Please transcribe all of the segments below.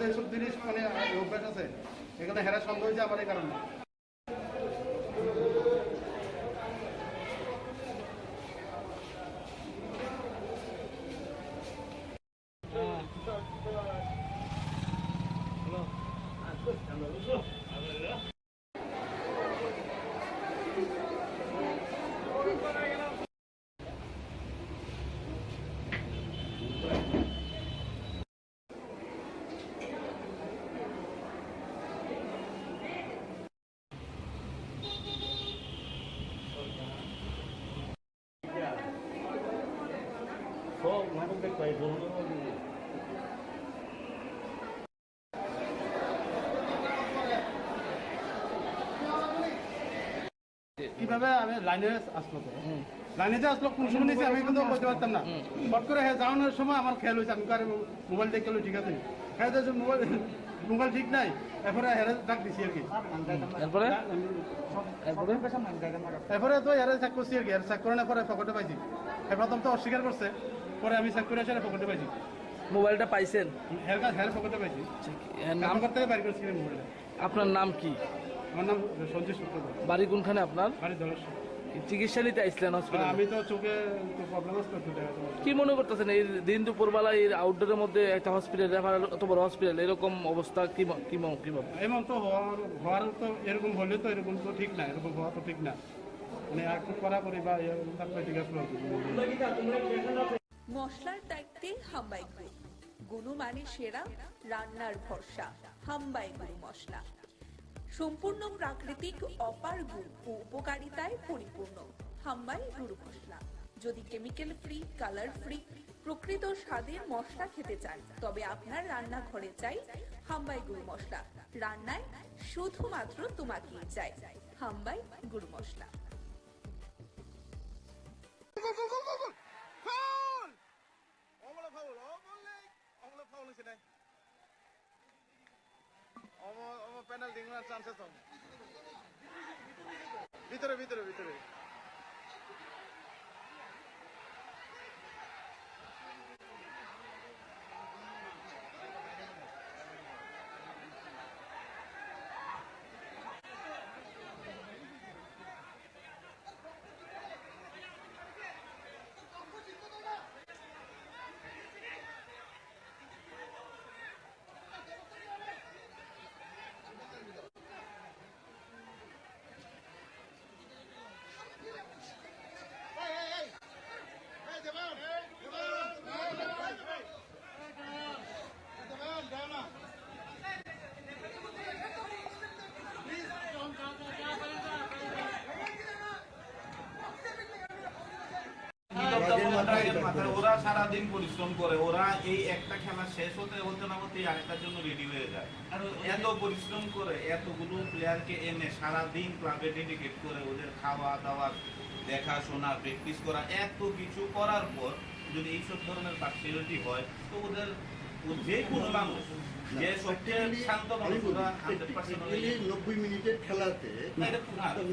এইসব জিনিস মানে অভ্যাস আছে, এখানে হেরা সন্দেহ হয়েছে আমার এই কারণে। কিভাবে আমি লাইনে আসলো, লাইনে যে আসলো কোন সময় নিয়েছি আমি কিন্তু বলতে পারতাম না। হট করে হ্যাঁ যাওয়ানোর সময় আমার খেয়াল হয়েছে, আমি মোবাইল দেখে গেলো ঠিক আছে, হ্যাঁ মোবাইল ঠিক নাই, এরপরে হেরে ডাক দিছি আর কি। এরপরে তো হেরে চেক করছি আর কি, চেক করানোর পরে পকেটে পাইছি। প্রথম তো অস্বীকার করছে, পরে আমি চেক করে আসলে পকেটে পাইছি। মোবাইলটা পাইছেন? হ্যাঁ পকেটে পাইছি, নাম করতে বাইর করছি মোবাইলটা। আপনার নাম কি? আমার নাম সঞ্জয় সূত্রধর। বাড়ি কোনখানে আপনার? বাড়ি ধলেশ্বর। চিকিৎসা নিতে আসলেন হসপিটালে? আমি তো চোখে প্রবলেম হচ্ছে। কি মনে করতেছেন এই দিন দুপুরবেলা এই আউটডোরের মধ্যে একটা হসপিটাল, এত বড় হসপিটাল, এরকম অবস্থা কিভাবে? এমন তো হওয়ার তো এরকম হলে তো এরকম তো ঠিক না, এরকম হওয়া তো ঠিক না, মানে একটু কড়াকড়ি বা ঠিক আছে। মশলার দায়িত্বে হাম্বাই গ্রুপ, গুণমানে সেরা, রান্নার ভরসা। হাম্বাই গ্রুপ মশলা সম্পূর্ণ প্রাকৃতিক, অপার গুণ ও উপকারিতায় পরিপূর্ণ। হাম্বাই গ্রুপ মশলা। যদি কেমিক্যাল ফ্রি, কালার ফ্রি, প্রকৃত স্বাদের মশলা খেতে চান, তবে আপনার রান্নাঘরে চাই হাম্বাই গুঁড়ো মশলা। রান্নায় শুধুমাত্র তোমাকেই চাই হাম্বাই গুঁড়ো মশলা। ভিতরে ভিতরে ভিতরে ওরা সারাদিন পরিশ্রম করে, ওরা এই একটা খেলা শেষ হতে হতে না হতে আরেকটার জন্য রেডি হয়ে যায়। আর এত পরিশ্রম করে এতগুলো প্লেয়ারকে এনে সারাদিন ক্লাবে ডেডিকেট করে ওদের খাওয়া দাওয়া, দেখাশোনা, প্র্যাকটিস করা, এত কিছু করার পর যদি এইসব ধরনের পার্সিয়ালিটি হয়, তো ওদের যে কোনো মানুষ যে সবচেয়ে শান্ত মানুষ, 90 মিনিটের খেলাতে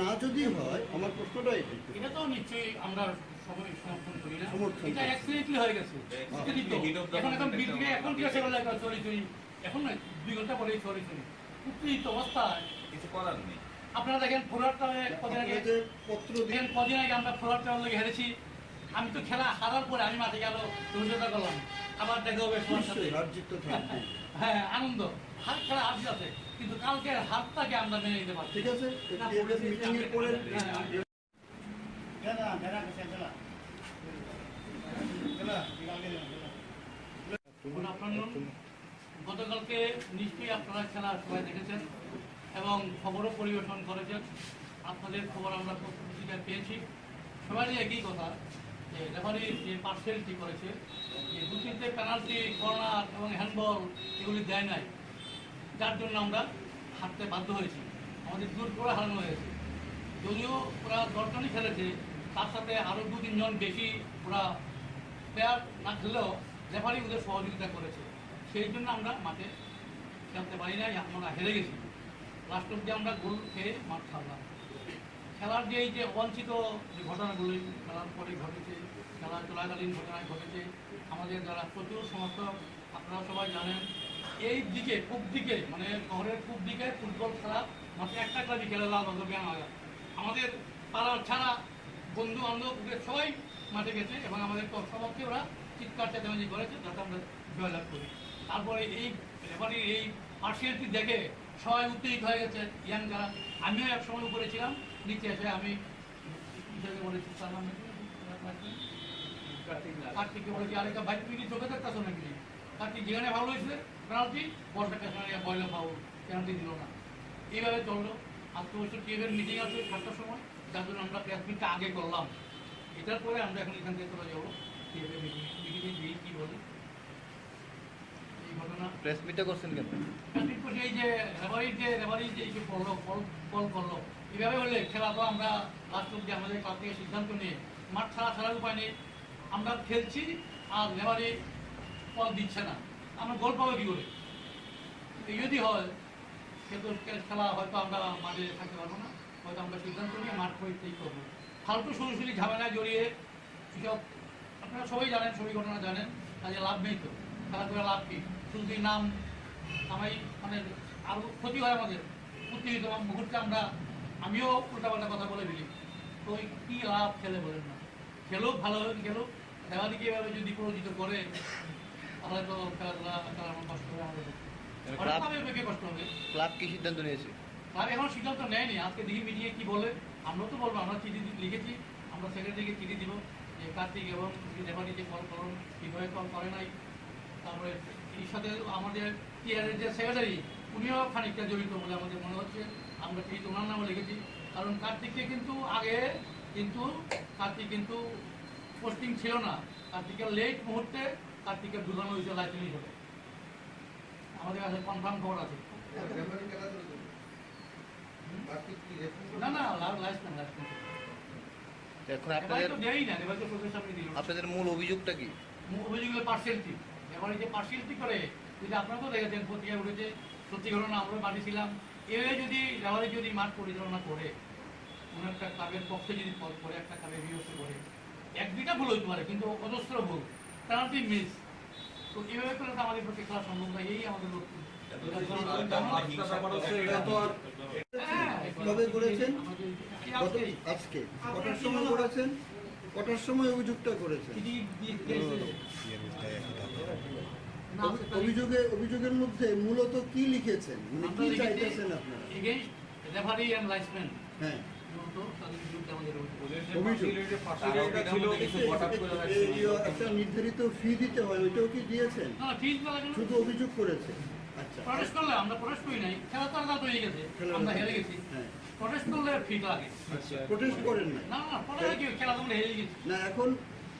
না যদি হয়, আমার প্রশ্নটা এটা তো নিশ্চয়ই আমরা সবাই সমর্থন করি না, এটা অ্যাক্সিডেন্টলি হয়ে গেছে। এখন কি আছে চরি এখন না 2 ঘন্টা পরেই চরি উত্তেজিত অবস্থা, কিছু করার নেই। আপনারা দেখেন ফরওয়ার্ডটা কদিন আগে আমরা ফরওয়ার্ডটার লগে হেরেছি। আমি তো খেলা হারার পরে আমি মাঠে গেল রোজগার করলাম, আবার দেখা হবে সবার সাথে। হ্যাঁ আনন্দ, হার খেলা হার আছে, কিন্তু কালকের হারটাকে আমরা মেনে নিতে পারছি। ঠিক আছে, গতকালকে নিশ্চয়ই আপনারা খেলা সবাই দেখেছেন এবং খবরও পরিবেশন করেছেন। আপনাদের খবর আমরা পত্রিকায় পেয়েছি। সবারই একই কথা যে রেফারি যে পার্সিয়ালিটি করেছে, যে 2-3টে পেনাল্টি, কর্নার এবং হ্যান্ডবল এগুলি দেয় নাই, যার জন্য আমরা হারতে বাধ্য হয়েছি। আমাদের দূর করে হারানো হয়েছে। যদিও ওরা 10 জনই খেলেছে, তার সাথে আরও 2-3 জন বেশি ওরা প্লেয়ার না খেললেও রেফারি ওদের সহযোগিতা করেছে, সেই জন্য আমরা মাঠে খেলতে পারি নাই, আমরা হেরে গেছি। লাস্ট অব্দি আমরা গোল খেয়ে মাঠ ছাড়লাম। খেলার যে এই যে অবাঞ্ছিত যে ঘটনাগুলি খেলার পরে ঘটেছে, খেলা চলাকালীন ঘটনায় ঘটেছে, আমাদের যারা প্রচুর সমর্থক, আপনারা সবাই জানেন এই দিকে পূব দিকে মানে শহরের পূব দিকে ফুটবল খেলা মাত্র একটা ক্লাবই খেলে লালবাজার ব্যায়ামাগার। আমাদের পাড়ার ছাড়া বন্ধু বান্ধব সবাই মাঠে গেছে এবং আমাদের সবাইকে ওরা চিৎকার চেঁচামেচি করেছে যাতে আমরা জয়লাভ করি। তারপরে এই রেফারির এই পার্সিয়ালিটি দেখে সবাই উত্তেজিত হয়ে গেছে ইয়াং যারা। আমিও এক সময় উপরে ছিলাম, নিচে এসে আমি বলেছি তার নাম কার্তিককে বলেছি আরেকটা ভাই তুমি কি চোখে দেখতেছো নাকি? কার্তিক যেখানে ফাউল হয়েছে পেনাল্টি, বর্ষাটা বয়লা ফাউল, পেনাল্টি দিল না। এইভাবে চললো। আজকে অবশ্য টিএমের মিটিং আছে 7টার সময়, যার জন্য আমরা প্রেস মিটটা আগে করলাম। এটার পরে আমরা এখন এখান থেকে চলে যাবো টিএমের মিটিংয়ে দিয়ে কী বলি এই ঘটনা। প্রেস মিটটা করছেন কেন? এই যে রেফারি যে কল করলো, এইভাবে হলে খেলা তো আমরা লাস্ট অব্দি আমাদের ক্লাব থেকে সিদ্ধান্ত নিয়ে মাঠ ছাড়ার উপায় নেই। আমরা খেলছি আর রেফারি কল দিচ্ছে না, আমরা গোল পাবো কী করে? এই যদি হয় কিন্তু খেলা হয়তো আমরা মাঠে থাকতে পারবো না, হয়তো আমরা সিদ্ধান্ত নিয়ে মাঠ পরিত্যাগ করবো। ফালতু সরাসরি ঝামেলায় জড়িয়ে এসব আপনারা সবাই জানেন, সবই ঘটনা জানেন, কাজে লাভ নেই তো। খেলা করে লাভ কি? শুধু নাম কামাই মানে আরও ক্ষতি হয় আমাদের। উত্তেজিত মুহূর্তে আমিও উল্টাপাল্টা কথা বলে ফেলি, তো কী লাভ খেলে বলেন না? খেলো ভালো খেলো, রেফারিকে এভাবে যদি পরাজিত করে তাহলে তো খেলাধুলা খেলার কষ্ট হবে আমাদের। কষ্ট হবে। ক্লাব কি সিদ্ধান্ত নিয়েছে? ক্লাব এখন সিদ্ধান্ত নেয়নি। আজকে দেখি মিটিংয়ে কি বলে। আমরা তো বলবো, আমরা চিঠি লিখেছি, আমরা সেক্রেটারিকে চিঠি দিব যে কার্তিক এবং রেফারি যে কল করুন ঠিকভাবে কল করে নাই। তারপরে এর সাথে আমাদের টিআরের যে সেক্রেটারি উনিও খানিকটা জড়িত বলে আমাদের মনে হচ্ছে। আমরা চিঠি ওনার নামে লিখেছি, কারণ কার্তিককে কিন্তু আগে কার্তিক কিন্তু পোস্টিং ছিল না। কার্তিকের লেট মুহূর্তে কার্তিকের ঢুকানো হয়েছে লাইসেন্স হিসেবে, আমাদের কাছে কনফার্ম খবর আছে। না না লাইসেন্স এখন আপনাদের দেয়ই না, এবার তো প্রফেসর সামনে দিল। আপনাদের মূল অভিযোগটা কি? অভিযোগ হলো পার্সিয়ালিটি। এবার এই যে পার্সিয়ালিটি করে, যদি আপনারা তো দেখেছেন পত্রিকা উঠেছে, সত্যি ঘটনা আমরা মাঠে ছিলাম। এভাবে যদি রেফারি যদি মাঠ পরিচালনা করে, কোনো একটা ক্লাবের পক্ষে যদি কল করে, একটা ক্লাবের বিরুদ্ধে করে, এক দুইটা ভুল হইতে পারে কিন্তু অজস্র ভুল, পেনাল্টি মিস, তো এইভাবে করে তো আমাদের পক্ষে খেলা সম্ভব না। এই আমাদের লক্ষ্য। কবে করেছেন? আজকে কটার সময় করেছেন? কটার সময় অভিযোগটা করেছেন? অভিযোগের মধ্যে মূলত কি লিখেছেন, মানে কি চাইতেছেন আপনারা? Against referee and linesman. হ্যাঁ, একটা নির্ধারিত ফি দিতে হয়, ওইটাও কি দিয়েছেন? শুধু অভিযোগ করেছে? আচ্ছা, প্রটেস্ট করলে আমরা প্রটেস্ট করি নাই, খেলা তো আলাদা হয়ে গেছে, আমরা হেরে গেছি। প্রটেস্ট করলে ফি লাগে। প্রটেস্ট করেন না? না না, প্রটেস্ট কি, খেলা তো আমরা হেরে গেছি। না, এখন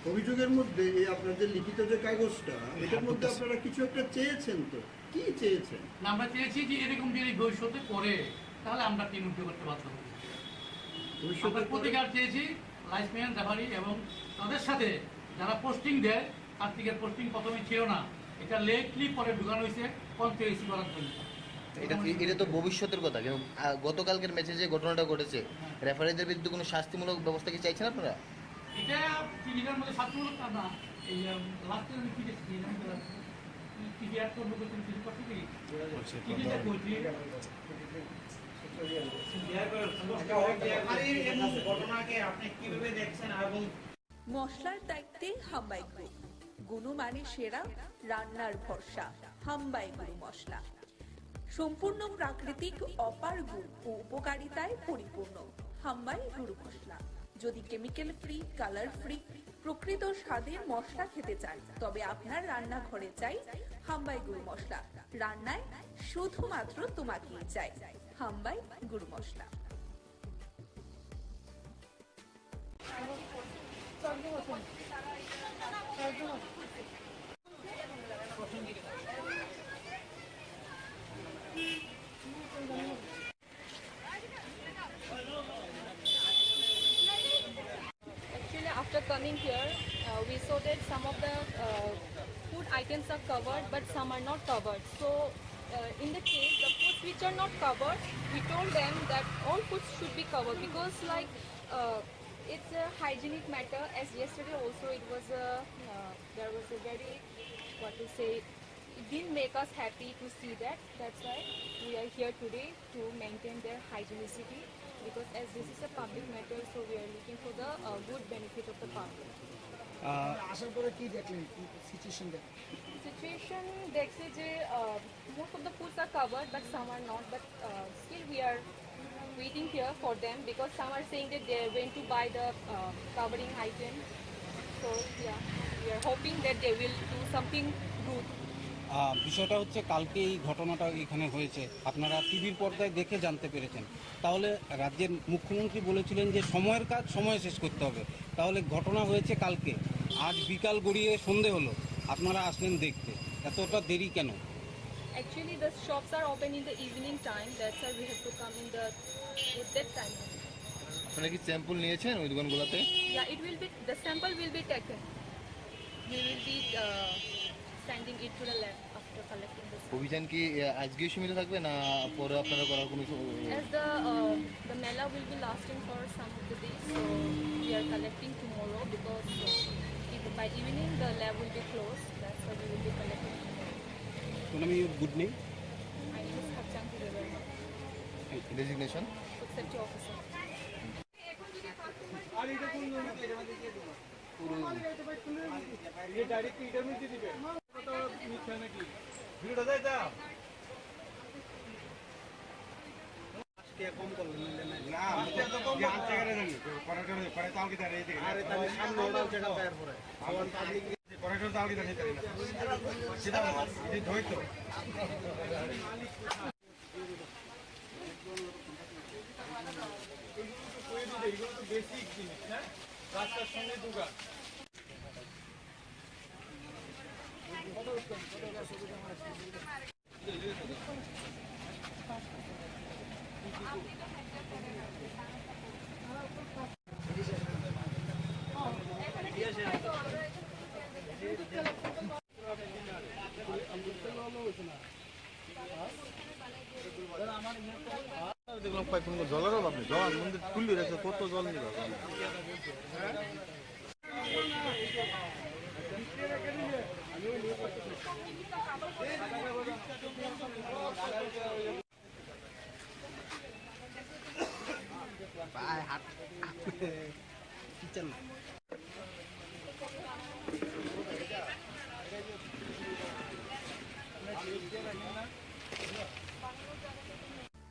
অভিযোগের মধ্যে এই আপনাদের লিখিত যে কাগজটা, এটার মধ্যে আপনারা কিছু একটা চেয়েছেন, তো কি চেয়েছেন? না, আমরা চেয়েছি যে এরকম যদি ভবিষ্যতে করে তাহলে আমরা টিম উদ্যোগ করতে বাধ্য হব। আমরা প্রতিকার চেয়েছি লাইসম্যান, রেফারি এবং তাদের সাথে যারা পোস্টিং দেয়। কার্তিকের পোস্টিং প্রথমে ছিল না, এটা লেটলি পরে ঢুকানো হয়েছে কনস্পিরেসি করার জন্য। এটা তো ভবিষ্যতের কথা, কিন্তু গতকালকের ম্যাচে যে ঘটনাটা ঘটেছে, রেফারিদের বিরুদ্ধে কোনো শাস্তিমূলক ব্যবস্থা কি চাইছেন আপনারা? এটা টিভিটার মধ্যে শাস্তিমূলক না, এই লাস্টে আমি কি দেখছি টিভি অ্যাড করবো কিছু করতে কি টিভিটা করছি। মশলার দায়িত্বে হাম্বাই গ্রুপ, গুণমানে সেরা, রান্নার ভরসা। হাম্বাই গুরু মশলা সম্পূর্ণ প্রাকৃতিক, অপার গুণ ও উপকারিতায় পরিপূর্ণ। হাম্বাই গুরু মশলা। যদি কেমিক্যাল ফ্রি, কালার ফ্রি, প্রকৃত স্বাদের মশলা খেতে চান, তবে আপনার রান্নাঘরে চাই হাম্বাই গুরু মশলা। রান্নায় শুধুমাত্র তোমাকেই চাই হাম্বাই গুরু মশলা। Actually, after coming here, we saw that some of the food items are covered, but some are not covered. So, in the case, the foods which are not covered, we told them that all foods should be covered because, like, it's a hygienic matter. As yesterday also, it was there was a very, what to say, it didn't make us happy to see that. That's why we are here today to maintain their hygienicity, because as this is a public matter, so we are looking for the good benefit of the public. আসার পরে কি দেখলেন, কি situation দেখলেন? Situation দেখছে যে most of the foods are covered but some are not, but still we are waiting here for them because some are saying that they went to buy the covering items. So yeah, we are hoping that they will do something good. বিষয়টা হচ্ছে কালকে এই ঘটনাটা এখানে হয়েছে, আপনারা টিভির পর্দায় দেখে জানতে পেরেছেন। তাহলে রাজ্যের মুখ্যমন্ত্রী বলেছিলেন যে সময়ের কাজ সময়ে শেষ করতে হবে, তাহলে ঘটনা হয়েছে কালকে, আজ বিকাল গড়িয়ে সন্ধে হলো, আপনারা আসলেন দেখতে, এতটা দেরি কেন? Actually the shops are open in the evening time, that's why we have to come in the at that time. আপনারা কি স্যাম্পল নিয়েছেন ওই দোকানগুলোতে? Yeah, it will be, the sample will be taken. We will be sending it to the lab after collecting the sample. অভিযান কি আজকেই সীমিত থাকবে না পরে আপনারা করার কোনো As the mela will be lasting for some of the days, so we are collecting tomorrow because by evening the lab will be closed. That's why we will be collecting tomorrow. So, name your good name? My name is Hachanti Devarma, designation? Food Safety Officer. দেখলাম কয়েকদিন জলের অভাব নেই, জল মন্দির খুললি রেখে কত জল নিয়ে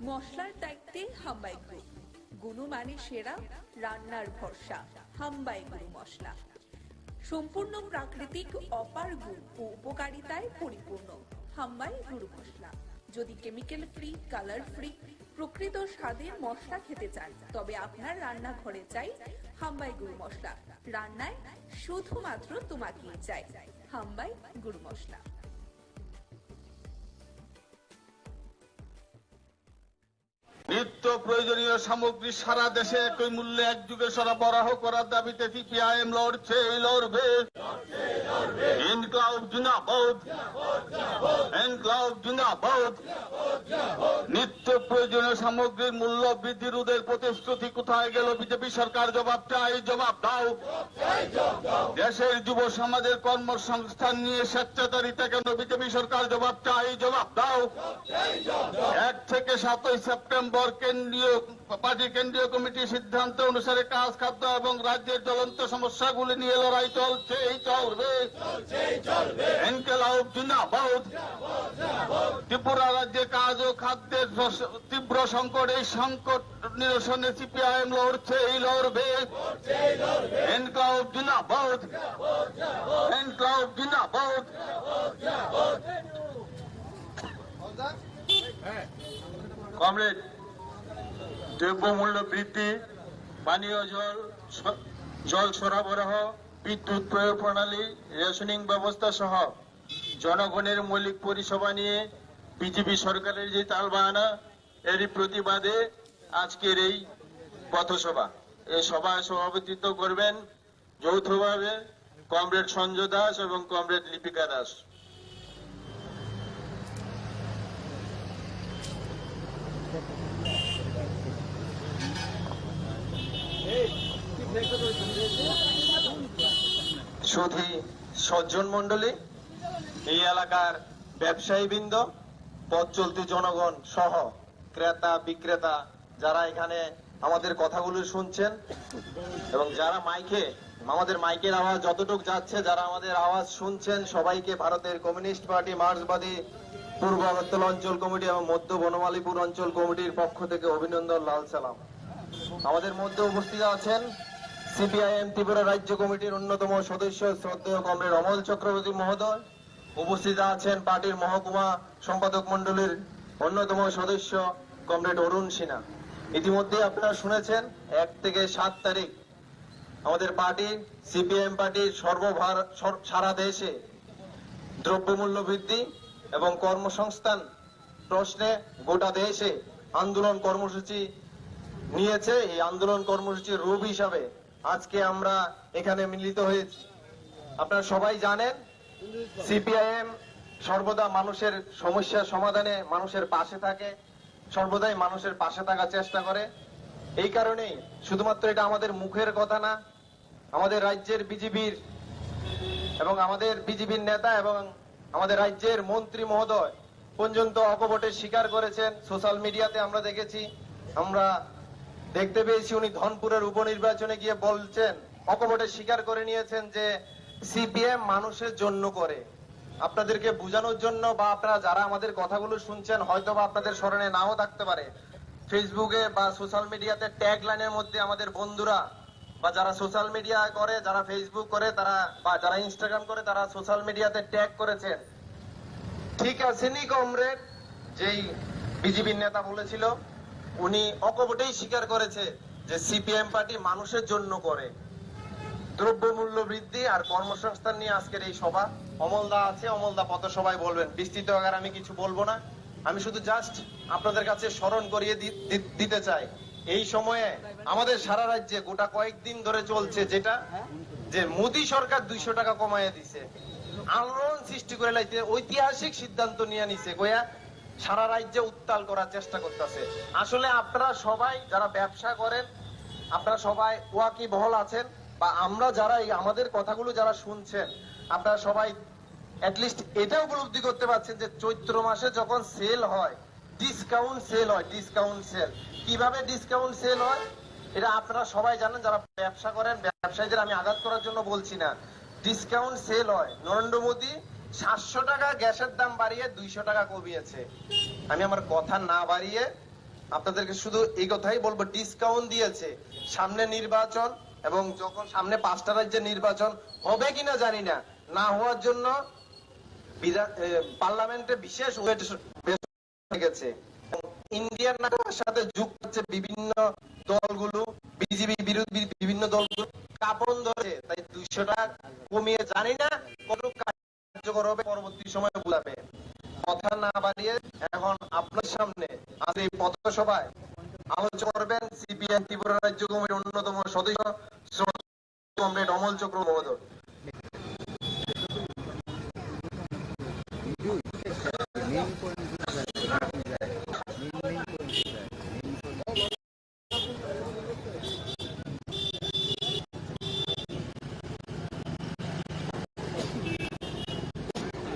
মশলার দায়িত্বে হাম্বাই গ্রুপ, গুণমানে সেরা, রান্নার ভরসা। হাম্বাই গুরু মশলা সম্পূর্ণ প্রাকৃতিক, অপার গুণ ও উপকারিতায় পরিপূর্ণ। হাম্বাই গুরু মশলা। যদি কেমিক্যাল ফ্রি, কালার ফ্রি, প্রকৃত স্বাদের মশলা খেতে চান, তবে আপনার রান্নাঘরে চাই হাম্বাই গুরু মশলা। রান্নায় শুধুমাত্র তোমাকেই চাই হাম্বাই গুরু মশলা। নিত্য প্রয়োজনীয় সামগ্রী সারা দেশে একই মূল্যে একযোগে সরবরাহ করার দাবিতে সিপিআইএম লড়ছে, লড়বে। ইনকলাব জিন্দাবাদ, ইনকলাব জিন্দাবাদ। নিত্য প্রয়োজনীয় সামগ্রীর মূল্য বৃদ্ধি রোধের প্রতিশ্রুতি কোথায় গেল? বিজেপি সরকার জবাব চাই, জবাব দাও। দেশের যুব সমাজের কর্মসংস্থান নিয়ে স্বেচ্ছাচারিতা কেন? বিজেপি সরকার জবাব চাই, জবাব দাও। 1 থেকে 7 সেপ্টেম্বর পার্টির কেন্দ্রীয় কমিটির সিদ্ধান্ত অনুসারে কাজ, খাদ্য এবং রাজ্যের জ্বলন্ত সমস্যাগুলি নিয়ে লড়াই চলছে, চলবে। ইনকলাব জিন্দাবাদ। ত্রিপুরা রাজ্যে কাজ ও খাদ্যের তীব্র সংকট, এই সংকট নিরসনে সিপিআইএম লড়ছে, লড়বে। ইনকলাব জিন্দাবাদ, ইনকলাব জিন্দাবাদ। কমরেড, দ্রব্যমূল্য বৃদ্ধি, পানীয় জল সরবরাহ, বিদ্যুৎ প্রয়োগ প্রণালী, রেশনিং ব্যবস্থা সহ জনগণের মৌলিক পরিষেবা নিয়ে বিজেপি সরকারের যে তালবাহানা, এরই প্রতিবাদে আজকের এই পথসভা। এই সভায় সভাপতিত্ব করবেন যৌথভাবে কমরেড সঞ্জয় দাস এবং কমরেড লিপিকা দাস। সুধী সজ্জন মন্ডলী, এই এলাকার ব্যবসায়ীবৃন্দ, পথ চলতি জনগণ সহ ক্রেতা বিক্রেতা যারা এখানে আমাদের কথাগুলো শুনছেন এবং যারা আমাদের মাইকের আওয়াজ যতটুকু যাচ্ছে, যারা আমাদের আওয়াজ শুনছেন, সবাইকে ভারতের কমিউনিস্ট পার্টি মার্ক্সবাদী পূর্ব আগরতলা অঞ্চল কমিটি এবং মধ্য বনমালীপুর অঞ্চল কমিটির পক্ষ থেকে অভিনন্দন, লাল সালাম। আমাদের মধ্যে উপস্থিত আছেন সিপিআইএম ত্রিপুরা রাজ্য কমিটির অন্যতম সদস্য শ্রদ্ধেয় কমরেড অমল চক্রবর্তী মহোদয়। উপস্থিত আছেন পার্টির মহকুমা সম্পাদক মন্ডলীর অন্যতম সদস্য কমরেড অরুণ সিনহা। ইতিমধ্যে আপনারা শুনেছেন 1 থেকে 7 তারিখ আমাদের পার্টি সিপিএম পার্টির সর্বভার সারা দেশে দ্রব্যমূল্য বৃদ্ধি এবং কর্মসংস্থান প্রশ্নে গোটা দেশে আন্দোলন কর্মসূচি নিয়েছে। এই আন্দোলন কর্মসূচির রূপ হিসাবে আজকে আমরা এখানে মিলিত হয়েছি। আপনারা সবাই জানেন সিপিআইএম সর্বদা মানুষের সমস্যা সমাধানে মানুষের পাশে থাকে, সর্বদাই মানুষের পাশে থাকার চেষ্টা করে। এই কারণেই শুধুমাত্র এটা আমাদের মুখের কথা না, আমাদের রাজ্যের বিজেপির এবং আমাদের বিজেপির নেতা এবং আমাদের রাজ্যের মন্ত্রী মহোদয় পর্যন্ত অকপটের স্বীকার করেছেন। সোশ্যাল মিডিয়াতে আমরা দেখেছি, আমরা দেখতে পেয়েছি উনি ধনপুরের উপনির্বাচনে গিয়ে বলছেন, অকপটে স্বীকার করে নিয়েছেন যে সিপিএম মানুষের জন্য করে। আপনাদেরকে বোঝানোর জন্য বা আপনারা যারা আমাদের কথাগুলো শুনছেন হয়তো বা আপনাদের স্মরণে নাও থাকতে পারে, ফেসবুকে বা সোশ্যাল মিডিয়াতে ট্যাগ লাইনের মধ্যে আমাদের বন্ধুরা বা যারা সোশ্যাল মিডিয়া করে, যারা ফেসবুক করে, তারা বা যারা ইনস্টাগ্রাম করে, তারা সোশ্যাল মিডিয়াতে ট্যাগ করেছেন, ঠিক আছেনি কমরেড? যেই বিজেপির নেতা বলেছিল, উনি অকপটেই স্বীকার করেছে যে সিপিএম পার্টি মানুষের জন্য করে। দ্রব্যমূল্য বৃদ্ধি আর কর্মসংস্থান নিয়ে আজকের এই সভা। অমলদা আছে, অমলদা পথ সবাই বলবেন, বিস্তৃত আকারে আমি কিছু বলবো না। আমি শুধু জাস্ট আপনাদের কাছে স্মরণ করিয়ে দিতে চাই, এই সময়ে আমাদের সারা রাজ্যে গোটা কয়েকদিন ধরে চলছে যেটা, যে মোদী সরকার 200 টাকা কমাইয়া দিছে, আলোড়ন সৃষ্টি করে লাইতে ঐতিহাসিক সিদ্ধান্ত নিয়ে নিছে কইয়া সারা রাজ্যে উত্তাল করার চেষ্টা করতেছে। আসলে আপনারা সবাই যারা ব্যবসা করেন, আপনারা সবাই ওয়াকিবহল আছেন, বা আমরা যারা আমাদের কথাগুলো যারা শুনছেন, আপনারা সবাই অ্যাটলিস্ট এটা উপলব্ধি করতে পারছেন যে চৈত্র মাসে যখন সেল হয়, ডিসকাউন্ট সেল হয়। ডিসকাউন্ট সেল কিভাবে ডিসকাউন্ট সেল হয় এটা আপনারা সবাই জানেন, যারা ব্যবসা করেন। ব্যবসায়ীদের আমি আঘাত করার জন্য বলছি না, ডিসকাউন্ট সেল হয়। নরেন্দ্র মোদী 700 টাকা গ্যাসের দাম বাড়িয়ে 200 টাকা কমিয়েছে। আমি আমার কথা না বাড়িয়ে আপনাদেরকে শুধু এই কথাই বলবো, ডিসকাউন্ট দিয়েছে। সামনে নির্বাচন এবং যখন সামনে 5টা রাজ্যের নির্বাচন হবে কিনা জানি না, না হওয়ার জন্য পার্লামেন্টে বিশেষ গেছে। ইন্ডিয়ান সাথে যুক্ত হচ্ছে বিভিন্ন দলগুলো, বিজেপি বিরোধী বিভিন্ন দলগুলো কাপন ধরে, তাই 200 টাকা কমিয়ে জানি না কত কার্যকর হবে, পরবর্তী সময়ে বুঝাবে। কথা না বাড়িয়ে এখন আপনার সামনে আজ এই পথসভায় আলোচনা করবেন সিপিএম ত্রিপুরা রাজ্য কমিটির অন্যতম সদস্য কমরেড অমল চক্র মহোদয়।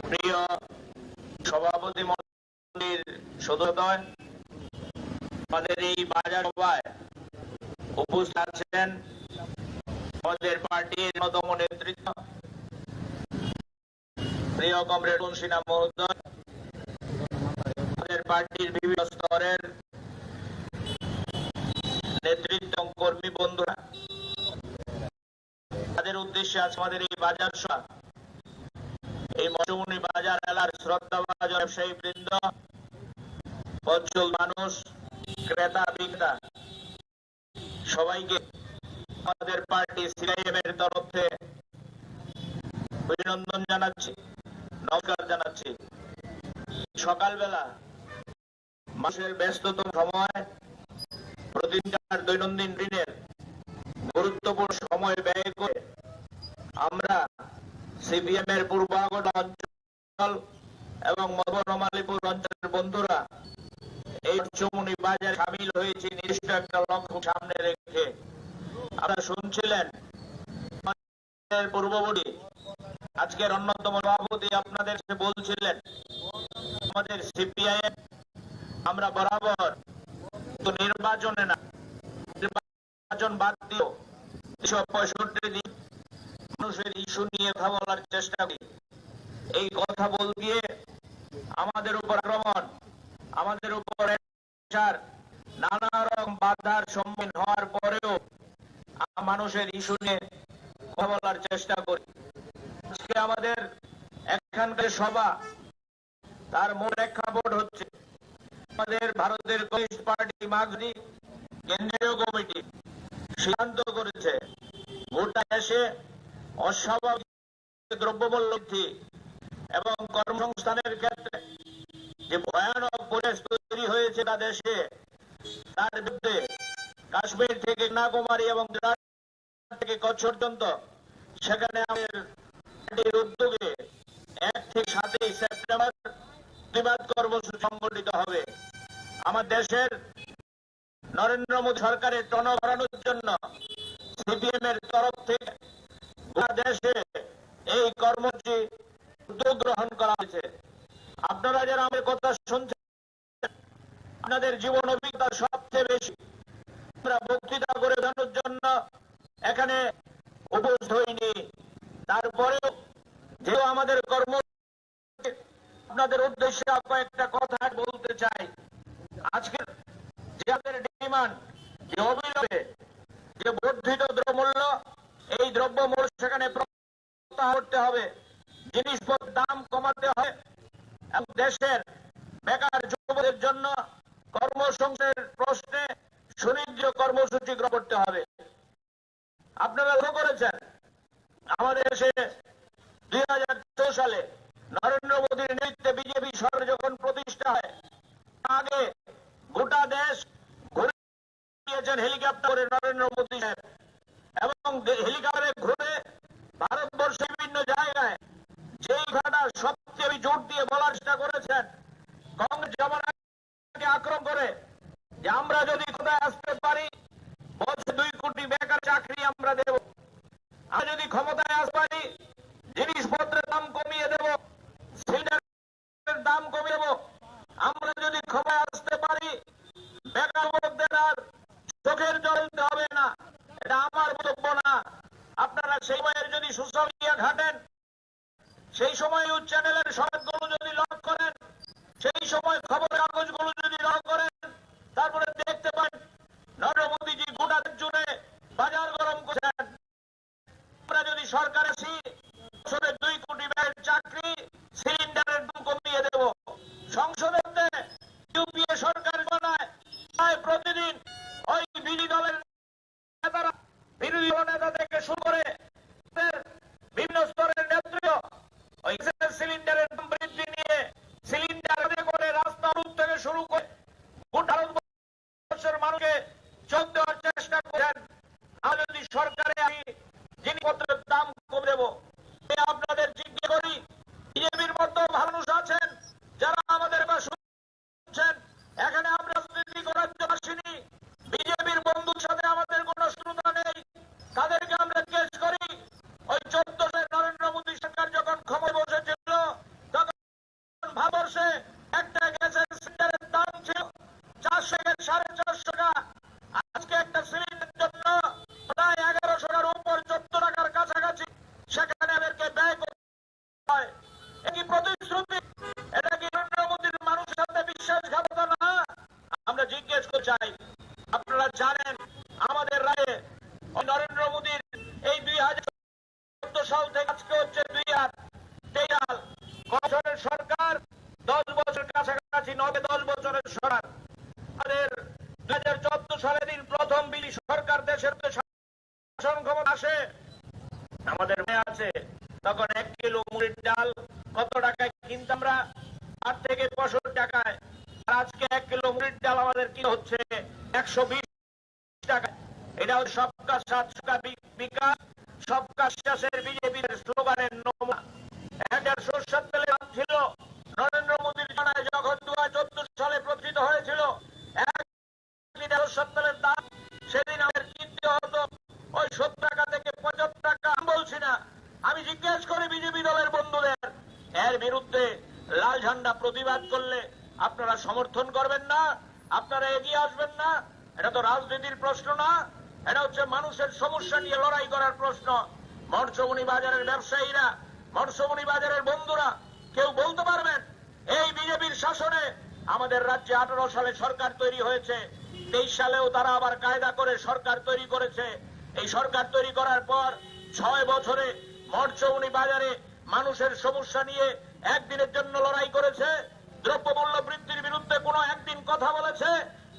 প্রিয় সভাপতি মণ্ডলীর সদস্যদ্বয়, আমাদের এই বাজার সভায় উপস্থিত আছেন আমাদের পার্টির অন্যতম নেতৃত্ব প্রিয় কমরেড অরুণ সিনহা মহোদয়, আমাদের পার্টির বিভিন্ন স্তরের নেতৃত্ব কর্মী বন্ধুরা, তাদের উদ্দেশ্যে আজ আমাদের এই বাজার সভা। এই মৎস্যমুনি বাজার এলাকার শ্রদ্ধাভাজন ব্যবসায়ী বৃন্দ, অঞ্চল মানুষ, ক্রেতা বিক্রেতা সবাইকে আমাদের পার্টি সিপিআইএম এর তরফ থেকে অভিনন্দন জানাচ্ছি, নমস্কার জানাচ্ছি। সকালবেলা মানুষের ব্যস্ততম সময়, প্রতিদিনকার দৈনন্দিন দিনের গুরুত্বপূর্ণ সময় ব্যয় করে আমরা সিপিএম এর পূর্ব আগরতলা অঞ্চল এবং মধুবনমালীপুর অঞ্চলের বন্ধুরা এই মৎস্যমুনি বাজারে সামিল হয়েছি নির্দিষ্ট একটা লক্ষ্য সামনে রেখে। আপনারা শুনছিলেন পূর্ববর্তী আজকের অন্যতম সভাপতি আপনাদের বলছিলেন আমাদের সিপিআইএম আমরা বরাবর তো নির্বাচনে না, নির্বাচন বাদ দিও 365 দিন মানুষের ইস্যু নিয়ে কথা বলার চেষ্টা করি। এই কথা বল দিয়ে আমাদের উপর আক্রমণ, আমাদের উপর নানা রকম বাধার সম্মুখীন হওয়ার পরেও মানুষের ইস্যু নিয়ে কথা বলার চেষ্টা করি। আজকে আমাদের এখানকার সভা, তার মূল প্রেক্ষাপট হচ্ছে আমাদের ভারতের কমিউনিস্ট পার্টি মার্কসবাদী কেন্দ্রীয় কমিটি সিদ্ধান্ত করেছে গোটা দেশে অস্বাভাবিক দ্রব্যমূল্য বৃদ্ধি এবং কর্মসংস্থানের ক্ষেত্রে যে ভয়ানক পরিবেশ তৈরি হয়েছে তা দেশে, তার বিরুদ্ধে কাশ্মীর থেকে কন্যাকুমারী এবং থেকে কচ্ছ পর্যন্ত সেখানে আমাদের পার্টির উদ্যোগে 1 থেকে 7 সেপ্টেম্বর প্রতিবাদ কর্মসূচি সংগঠিত হবে। আমার দেশের নরেন্দ্র মোদী সরকারের টনক বাড়ানোর জন্য সিপিএম এর তরফ থেকে গোটা দেশে এই কর্মসূচি উদ্যোগ গ্রহণ করা হয়েছে। আপনারা যারা আমাদের কথা শুনছেন, আপনাদের জীবন অভিজ্ঞতা সবচেয়ে বেশি। আমরা বক্তৃতা করে জানানোর জন্য এখানে উপস্থিত হইনি, তারপরেও যেহেতু আমাদের কর্ম আপনাদের উদ্দেশ্যে কয়েকটা কথা বলতে চাই। আজকের যাদের ডিমান্ড যে অবিলম্বে যে বর্ধিত দ্রব্যমূল্য, এই দ্রব্যমূল্য সেখানে প্রত্যাহার করতে হবে, জিনিসপত্রের দাম কমাতে হবে এবং দেশের বেকার যুবকদের জন্য কর্মসংস্থানের প্রশ্নে সুনির্দিষ্ট কর্মসূচি গ্রহণ করতে হবে। আপনারা লক্ষ্য করেছেন আমাদের দেশে 2014 সালে নরেন্দ্র মোদীর নেতৃত্বে বিজেপি সরকার যখন প্রতিষ্ঠা হয়, আগে গোটা দেশ ঘুরে দিয়েছেন হেলিকপ্টার করে নরেন্দ্র মোদী সাহেব, এবং হেলিকপ্টারে ঘুরে ভারতবর্ষের বিভিন্ন জায়গায় যেই ঘটনা সবচেয়ে জোর দিয়ে বলার চেষ্টা করেছেন, কংগ্রেস জমানাকে আক্রমণ করে যে আমরা যদি কোথায় আসতে পারি বছরে 2 কোটি বেকার চাকরি আমরা দেব, আমরা যদি ক্ষমতায় আসতে পারি জিনিসপত্রের দাম কমিয়ে দেব, সিলিন্ডারের দাম কমিয়ে দেব, আমরা যদি ক্ষমতায় আসতে পারি বেকার যুবকদের আর চোখের জল দিতে হবে না। এটা আমার বক্তব্য না। আপনারা সেই সময়ের যদি সোশ্যাল মিডিয়া ঘাটেন, সেই সময় নিউজ চ্যানেলের সংবাদগুলো যদি লক্ষ্য করেন, সেই সময় খবরের কাগজগুলো যদি লক্ষ্য করেন, তারপরে দেখতে পান নরেন্দ্র মোদীজি গোটা জুড়ে বাজার গরম করেছেন। আমরা যদি সরকার আসি বছরে 2 কোটি বেকার চাকরি, সিলিন্ডারের দাম কমিয়ে দেব। সংসদে ইউপিএ সরকার বানায় প্রতিদিন ওই বিরোধী দলের নেতারা, বিরোধী নেতা থেকে শুরু করে বিভিন্ন স্তরের নেতৃত্ব ওই সিলিন্ডারের দাম বৃদ্ধি নিয়ে সিলিন্ডার করে রাস্তা অবরোধ থেকে শুরু করে গোটা ভারতবর্ষের মানুষকে চোখ দেওয়ার চেষ্টা করেন। আমরা যদি সরকারে আসি জিনিসপত্রের দাম কমে দেব। আপনাদের জিজ্ঞেস করি, বিজেপির মতো মানুষ আছেন যারা আমাদের শুনছেন, এখানে আমরা রাজনীতি করার জন্য আসিনি, বিজেপির বন্ধুর সাথে আমাদের কোনো শত্রুতা নেই। তাদেরকে আমরা জিজ্ঞেস করি, ওই 14 সালে নরেন্দ্র মোদী সরকার যখন ক্ষমতায় বসেছিল তখন ভারতবর্ষে একটা গ্যাসের সিলিন্ডারের দাম ছিল 400 থেকে 450 টাকা। আজকে একটা সিলিন্ডারের জন্য প্রায় 1100 টাকার উপর, 14 টাকার কাছাকাছি সেখানে আমাদেরকে ব্যয় করতে হয়। একই প্রতিশ্রুতি, এটা কি নরেন্দ্র মোদীর মানুষের সাথে বিশ্বাসঘাতকতা না? আমরা জিজ্ঞেস করতে চাই। আপনারা জানেন আমাদের রায়ে ওই নরেন্দ্র মোদীর এই 2014 সাল থেকে আজকে হচ্ছে 2023 সাল, বছরের সরকার 10 বছর কাছাকাছি, 9-10 বছরের সরকার। আমাদের 2014 সালে দিন প্রথম বিলি সরকার দেশের শাসন ক্ষমতা আসে, আমাদের মনে আছে তখন 1 কিলো মুড়ির ডাল কত টাকায় কিনতাম আমরা? 8 থেকে 65 টাকায়। আর আজকে 1 কিলো মুড়ির ডাল আমাদের কি হচ্ছে 120 টাকা। এটা হচ্ছে সবকা সাথ সবকা বিকাশ, সবকা বিশ্বাসের বিজেপির স্লোগানের নমুনা। একটা সরষের তেলের দাম ছিল নরেন্দ্র মোদীর জানায় যখন 2014 সালে প্রতিষ্ঠিত হয়েছিল 1 লিটার সরষের তেলের দাম সেদিন আমাদের কিনতে হতো ওই 70 টাকা থেকে 75 টাকা। আমি বলছি না, আমি জিজ্ঞেস করি বিজেপি দলের বন্ধুদের, এর বিরুদ্ধে লাল ঝান্ডা প্রতিবাদ করলে আপনারা সমর্থন করবেন না, আপনারা এগিয়ে আসবেন না? এটা তো রাজনীতির প্রশ্ন না, এটা হচ্ছে মানুষের সমস্যা নিয়ে লড়াই করার প্রশ্ন। মৎস্যমণি বাজারের ব্যবসায়ীরা, মৎস্যমণি বাজারের বন্ধুরা কেউ বলতে পারবেন এই বিজেপির শাসনে আমাদের রাজ্যে 18 সালে সরকার তৈরি হয়েছে, 23 সালেও তারা আবার কায়দা করে সরকার তৈরি করেছে। এই সরকার তৈরি করার পর 6 বছরে মৎস্যমণি বাজারে মানুষের সমস্যা নিয়ে একদিনের জন্য লড়াই করেছে? দ্রব্যমূল্য বৃদ্ধির বিরুদ্ধে কোনো একদিন কথা বলেছে?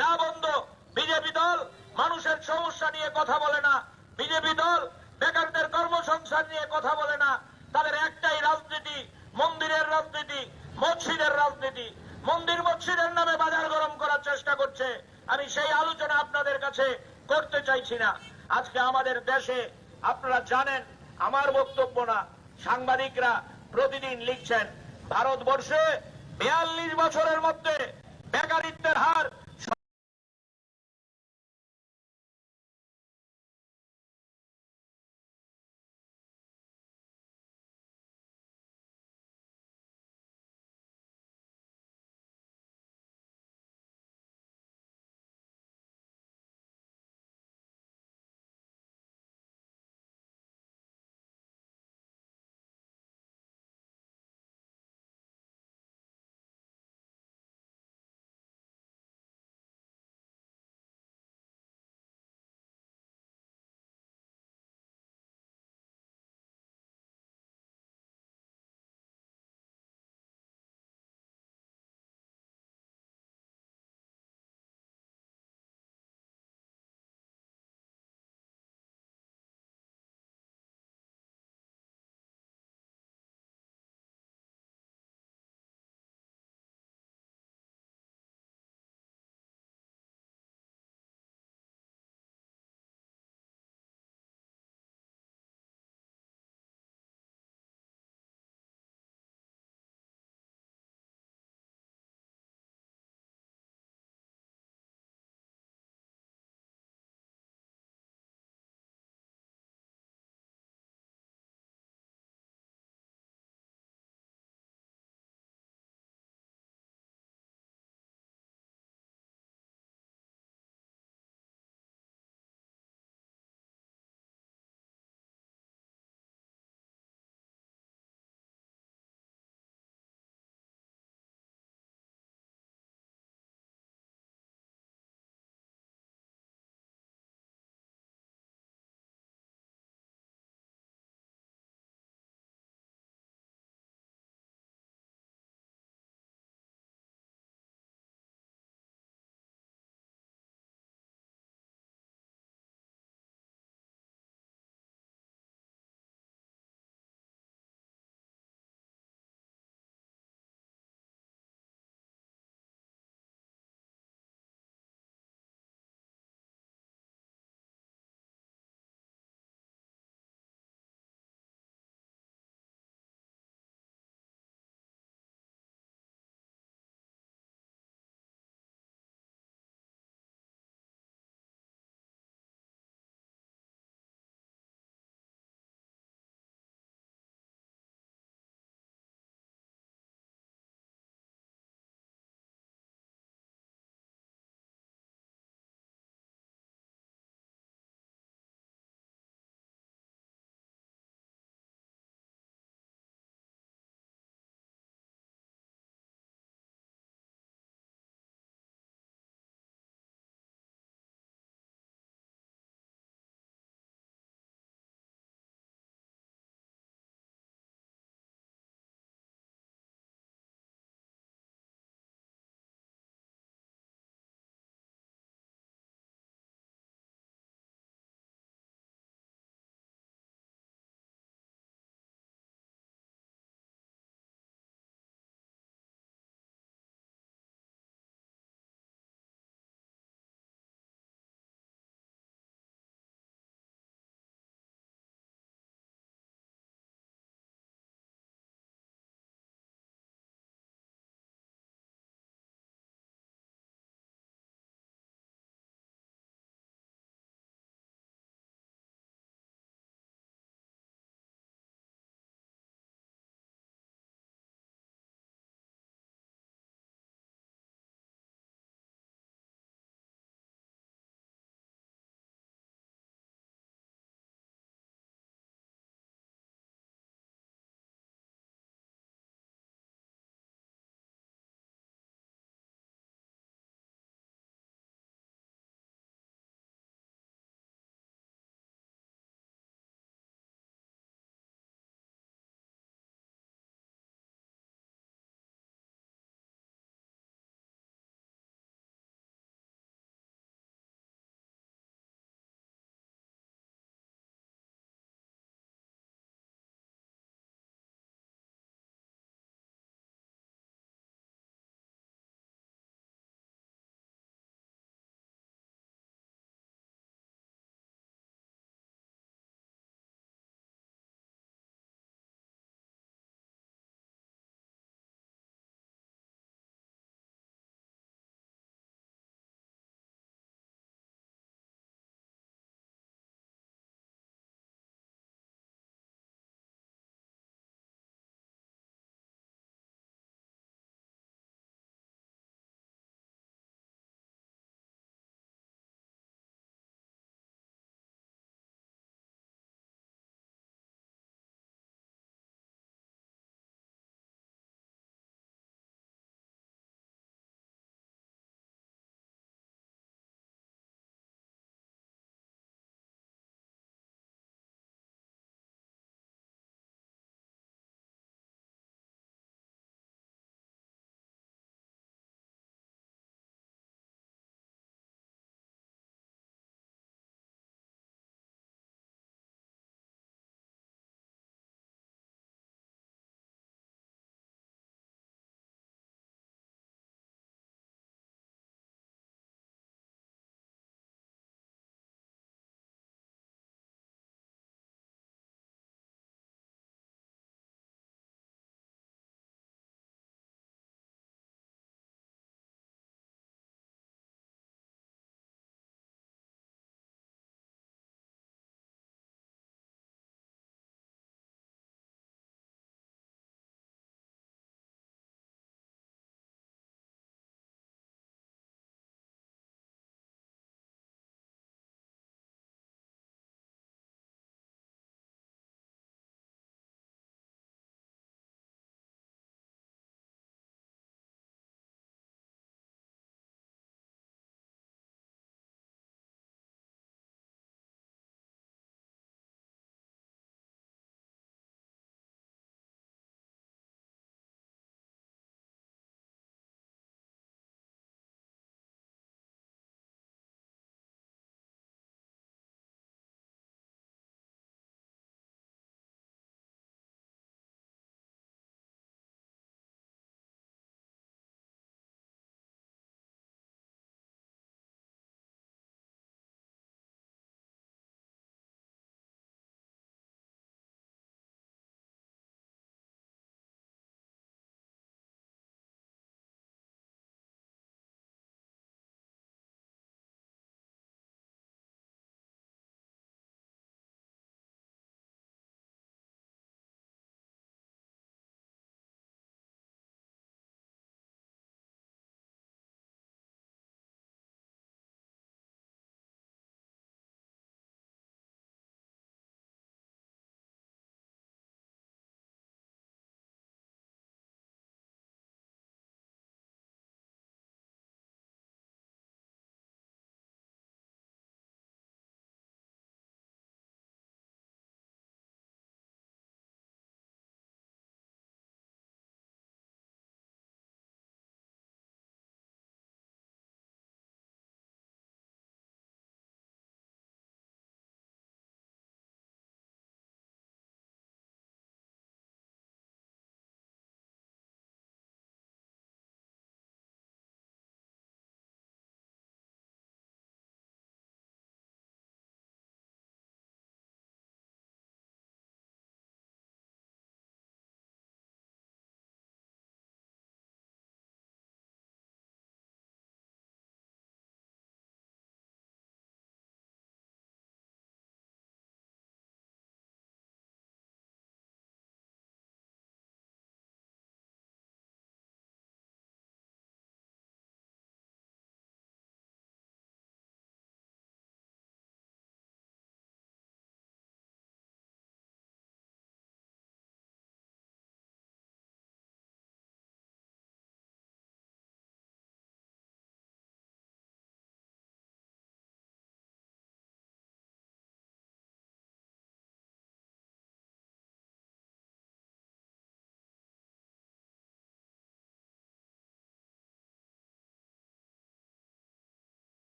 না বন্ধু, বিজেপি দল মানুষের সমস্যা নিয়ে কথা বলে না, বিজেপি দল বেকারদের কর্মসংস্থান নিয়ে কথা বলে না। তাদের একটাই রাজনীতি, মন্দিরের রাজনীতি, মসজিদের রাজনীতি। মন্দির মসজিদের নামে বাজার গরম করার চেষ্টা করছে। আমি সেই আলোচনা আপনাদের কাছে করতে চাইছি না। আজকে আমাদের দেশে আপনারা জানেন, আমার বক্তব্য না, সাংবাদিকরা প্রতিদিন লিখছেন ভারতবর্ষে 42 বছরের মধ্যে বেকারিত্বের হার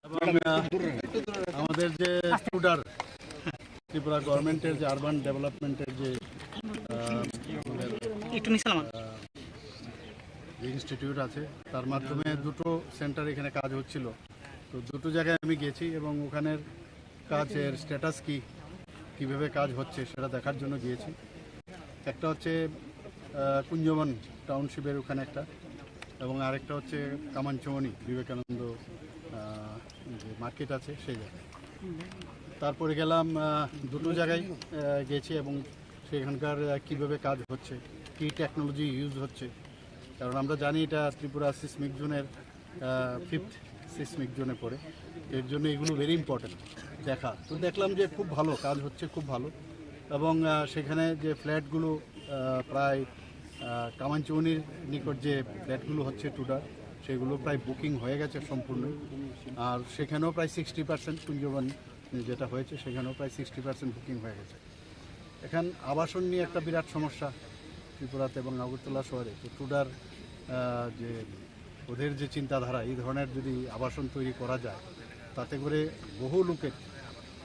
আমাদের যে টুডার ত্রিপুরা গভর্নমেন্টের যে আরবান ডেভেলপমেন্টের যে ইনস্টিটিউট আছে তার মাধ্যমে দুটো সেন্টার এখানে কাজ হচ্ছিল। তো দুটো জায়গায় আমি গেছি এবং ওখানের কাজের স্ট্যাটাস কীভাবে কাজ হচ্ছে সেটা দেখার জন্য গিয়েছি। একটা হচ্ছে কুঞ্জবন টাউনশিপের ওখানে একটা, এবং আরেকটা হচ্ছে কামানচমনি বিবেকানন্দ যে মার্কেট আছে সেই জায়গায়। তারপরে গেলাম দুটো জায়গায় গেছি এবং সেখানকার কীভাবে কাজ হচ্ছে, কী টেকনোলজি ইউজ হচ্ছে, কারণ আমরা জানি এটা ত্রিপুরা সিসমিক জোনের 5th সিসমিক জোনে পড়ে, এর জন্য এগুলো ভেরি ইম্পর্টেন্ট দেখা। তো দেখলাম যে খুব ভালো কাজ হচ্ছে, খুব ভালো। এবং সেখানে যে ফ্ল্যাটগুলো প্রায় কামানচৌনির নিকট যে ফ্ল্যাটগুলো হচ্ছে টুডার, সেগুলো প্রায় বুকিং হয়ে গেছে সম্পূর্ণ। আর সেখানেও প্রায় 60% কুঞ্জবন যেটা হয়েছে সেখানেও প্রায় 60% বুকিং হয়ে গেছে। এখান আবাসন নিয়ে একটা বিরাট সমস্যা ত্রিপুরাতে এবং আগরতলা শহরে। তো টুডার যে ওদের যে চিন্তাধারা, এই ধরনের যদি আবাসন তৈরি করা যায় তাতে করে বহু লোকের,